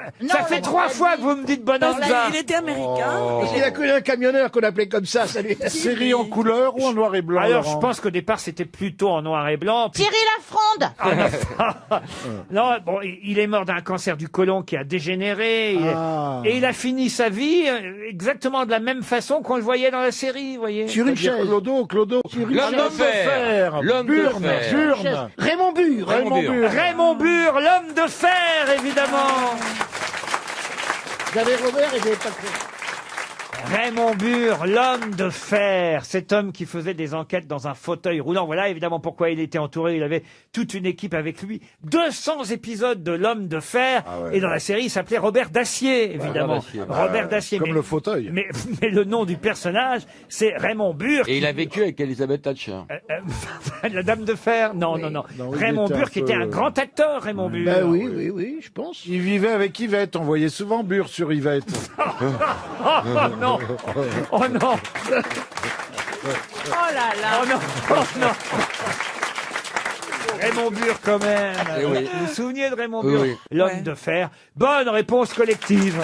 fait 3 fois que vous me dites Bonanza. Il était américain. Oh. Il a connu un camionneur qu'on appelait comme ça. Salut. Série en couleur ou en noir et blanc? Alors, Laurent je pense qu'au départ, c'était plutôt en noir et blanc. Puis- Thierry Lafronde. Non, bon, il est mort d'un cancer du côlon qui a dégénéré. Et il a fini sa vie exactement de la même façon qu'on le voyait dans la série, vous voyez. Sur une C'est-à-dire chaise. Clodo. L'homme de fer. L'homme de Burne, fer. Burne. Raymond Burr. Raymond Burr, l'homme de fer, évidemment. J'avais Robert et j'avais pas cru. Raymond Burr, l'homme de fer, cet homme qui faisait des enquêtes dans un fauteuil roulant. Voilà évidemment pourquoi il était entouré. Il avait toute une équipe avec lui. 200 épisodes de l'homme de fer. Et dans la série, il s'appelait Robert Dacier, évidemment. Dacier. Robert Dacier. Comme le fauteuil. Mais le nom du personnage, c'est Raymond Burr. Et il a vécu avec Elizabeth Thatcher. La dame de fer. Non. Non, il Raymond était un Burr, qui était peu- un grand acteur, Raymond Burr. Ben oui, je pense. Il vivait avec Yvette. On voyait souvent Burr sur Yvette. Oh non. Oh non. Oh là là. Oh non. Oh non. Raymond Burr, quand même. Eh oui. Vous vous souvenez de Raymond Oui, Burr, oui. l'homme de fer? Bonne réponse collective.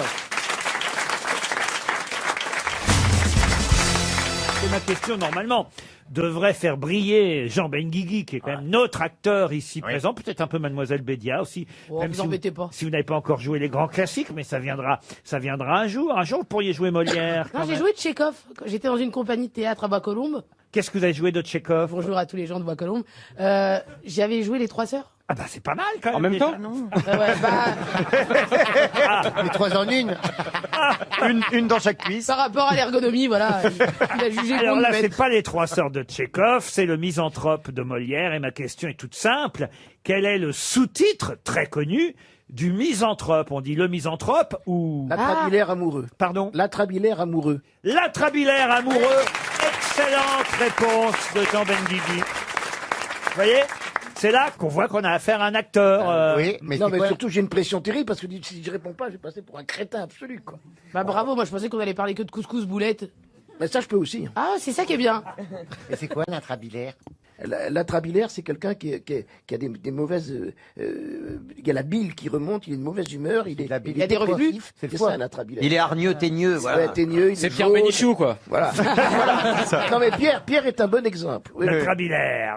C'est ma question, normalement, devrait faire briller Jean Benguigui, qui est quand même notre acteur ici présent, peut-être un peu Mademoiselle Bédia aussi. Oh, même vous si embêtez pas. Si vous n'avez pas encore joué les grands classiques, mais ça viendra un jour. Un jour, vous pourriez jouer Molière. Non, quand j'ai même. joué Tchekhov. Quand j'étais dans une compagnie de théâtre à Bois-Colombes. Qu'est-ce que vous avez joué de Tchekhov? Bonjour à tous les gens de Bois-Colombes. J'avais joué Les Trois Sœurs. Ah bah c'est pas mal quand même. En même déjà. temps Ouais, Les 3 en une. Une dans chaque cuisse. par rapport à l'ergonomie, voilà. Il a jugé Alors bon de là, mettre. c'est pas les 3 sœurs de Tchekhov, c'est le Misanthrope de Molière. Et ma question est toute simple. Quel est le sous-titre très connu du Misanthrope? On dit le Misanthrope ou... L'atrabilaire amoureux. Pardon? L'atrabilaire amoureux. L'atrabilaire amoureux. Excellente réponse de Jean Benguigui. Vous voyez? C'est là qu'on voit qu'on a affaire à un acteur. Oui, mais non, mais surtout j'ai une pression terrible parce que si je réponds pas, je vais passer pour un crétin absolu, quoi. Bah bravo, moi je pensais qu'on allait parler que de couscous boulette. Mais ça, je peux aussi. Ah, c'est ça qui est bien. Et c'est quoi l'atrabilaire? L'atrabilaire, c'est quelqu'un qui a des mauvaises... il y a la bile qui remonte, il a une mauvaise humeur, il a des reflux. C'est ça, un atrabilaire. Il est hargneux, teigneux, voilà. Ouais, teigneux, il C'est est Pierre jaune. Bénichou, quoi. Voilà. Voilà. Non, mais Pierre est un bon exemple. Oui. L'atrabilaire.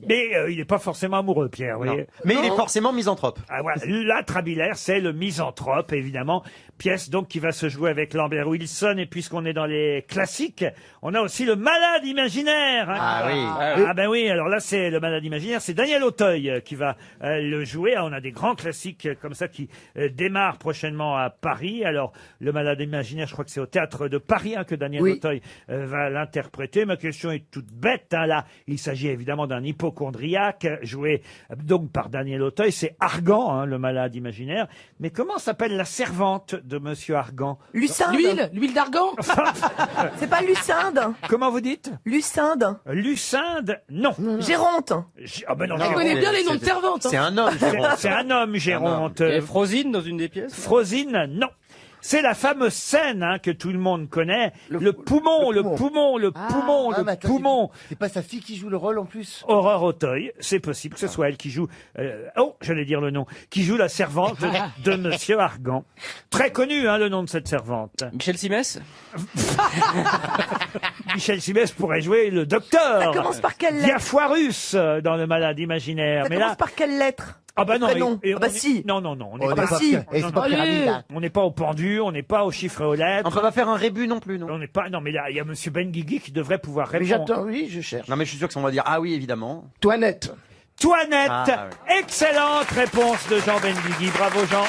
Mais il n'est pas forcément amoureux, Pierre. Vous voyez. Mais il est forcément misanthrope. Ah, voilà. L'atrabilaire, c'est le Misanthrope, évidemment. Pièce donc qui va se jouer avec Lambert Wilson. Et puisqu'on est dans les classiques, on a aussi le Malade imaginaire. Hein. Ah oui. Ah ben oui, alors là c'est le Malade imaginaire, c'est Daniel Auteuil qui va le jouer. On a des grands classiques comme ça qui démarrent prochainement à Paris. Alors le Malade imaginaire, je crois que c'est au Théâtre de Paris que Daniel Auteuil va l'interpréter. Ma question est toute bête. Hein, là, il s'agit évidemment d'un hypocondriaque joué donc par Daniel Auteuil. C'est Argan, hein, le Malade imaginaire. Mais comment s'appelle la servante de Monsieur Argan? Lucinde. L'huile d'argan. C'est pas Lucinde. Comment vous dites? Lucinde. Lucinde, non. Géronte. Ah ben non, Elle connaît bien les noms de servantes. hein. C'est un homme, Géronte. C'est un homme, Géronte. Il y a Frosine dans une des pièces? Frosine, non. C'est la fameuse scène hein, que tout le monde connaît. Le poumon. C'est pas sa fille qui joue le rôle en plus. Aurore Auteuil, c'est possible que ce soit elle qui joue. J'allais dire le nom. Qui joue la servante de Monsieur Argan. Très connu, hein, le nom de cette servante. Michel Simès? Michel Simès pourrait jouer le docteur. Ça commence par quelle lettre? Diafoirus dans Le Malade imaginaire. Ça Mais commence là. par quelle lettre? Ah bah non, Prénom. et Ah bah on est- si. non, on n'est Ah pas, bah si. non, Et c'est pas pyramide, là. on n'est pas au pendu, on n'est pas au chiffre et aux lettres. On peut pas faire un rébut non plus, non? On n'est pas, non mais là, il y a Monsieur Benguigui qui devrait pouvoir Mais répondre. j'attends, oui, je cherche. Non, mais je suis sûr qu'on va dire, ah oui, évidemment. Toinette. Toinette, Ah, excellente réponse de Jean Benguigui. Bravo Jean.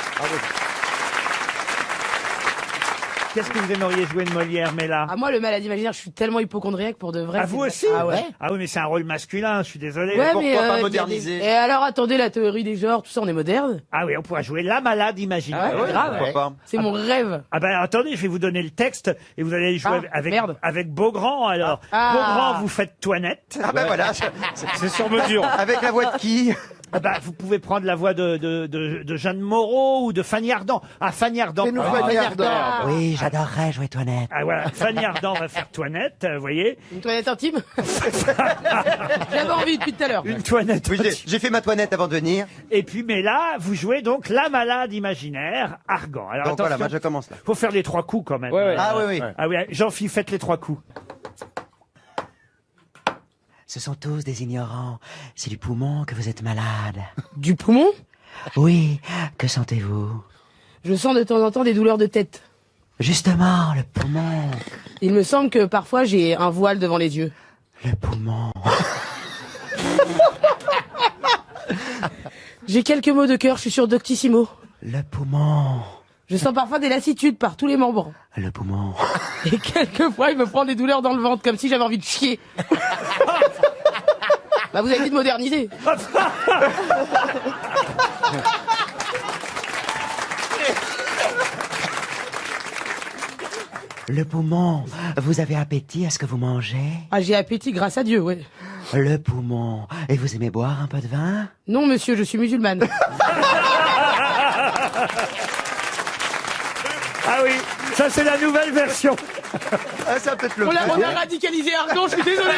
Qu'est-ce que vous aimeriez jouer de Molière, Mela? Ah, moi, le malade imaginaire, je suis tellement hypochondriaque pour de vrai. À c'est vous pas- aussi? Ah ouais. Ah oui, mais c'est un rôle masculin, je suis désolé. Ouais, mais, il y a des- Et alors, attendez, la théorie des genres, tout ça, on est moderne. Ah oui, on pourra jouer la malade imaginaire. Ah ouais, grave. C'est mon rêve. Ah ben attendez, je vais vous donner le texte et vous allez jouer avec Beaugrand alors. Ah. Beaugrand, vous faites Toinette. Ah ben voilà. C'est sur mesure. Avec la voix de qui? Ah bah, vous pouvez prendre la voix de Jeanne Moreau ou de Fanny Ardant. Ah, Fanny Ardant. Fais-nous Fanny Ardant. Oui, j'adorerais jouer Toinette. Ah voilà, Fanny Ardant va faire Toinette, vous voyez. Une toilette intime. J'avais envie depuis tout à l'heure. Une Toinette. Oui, j'ai fait ma toinette avant de venir. Et puis, mais là, vous jouez donc la malade imaginaire, Argan. Alors, Donc voilà, attention, moi je commence là. faut faire les 3 coups quand même. Ouais, ouais. Ah oui, oui. Ah oui, Jean-Philippe, faites les 3 coups. Ce sont tous des ignorants. C'est du poumon que vous êtes malade. Du poumon? Oui, que sentez-vous? Je sens de temps en temps des douleurs de tête. Justement, le poumon. Il me semble que parfois j'ai un voile devant les yeux. Le poumon. J'ai quelques maux de cœur, je suis sur Doctissimo. Le poumon. Je sens parfois des lassitudes par tous les membres. Le poumon. Et quelquefois, il me prend des douleurs dans le ventre, comme si j'avais envie de chier. Bah, vous avez dit de moderniser. Le poumon. Vous avez appétit à ce que vous mangez? Ah, j'ai appétit, grâce à Dieu, ouais. Le poumon. Et vous aimez boire un peu de vin? Non, monsieur, je suis musulmane. Ah oui, ça c'est la nouvelle version. Ah, ça peut être le On a radicalisé Argan, je suis désolé.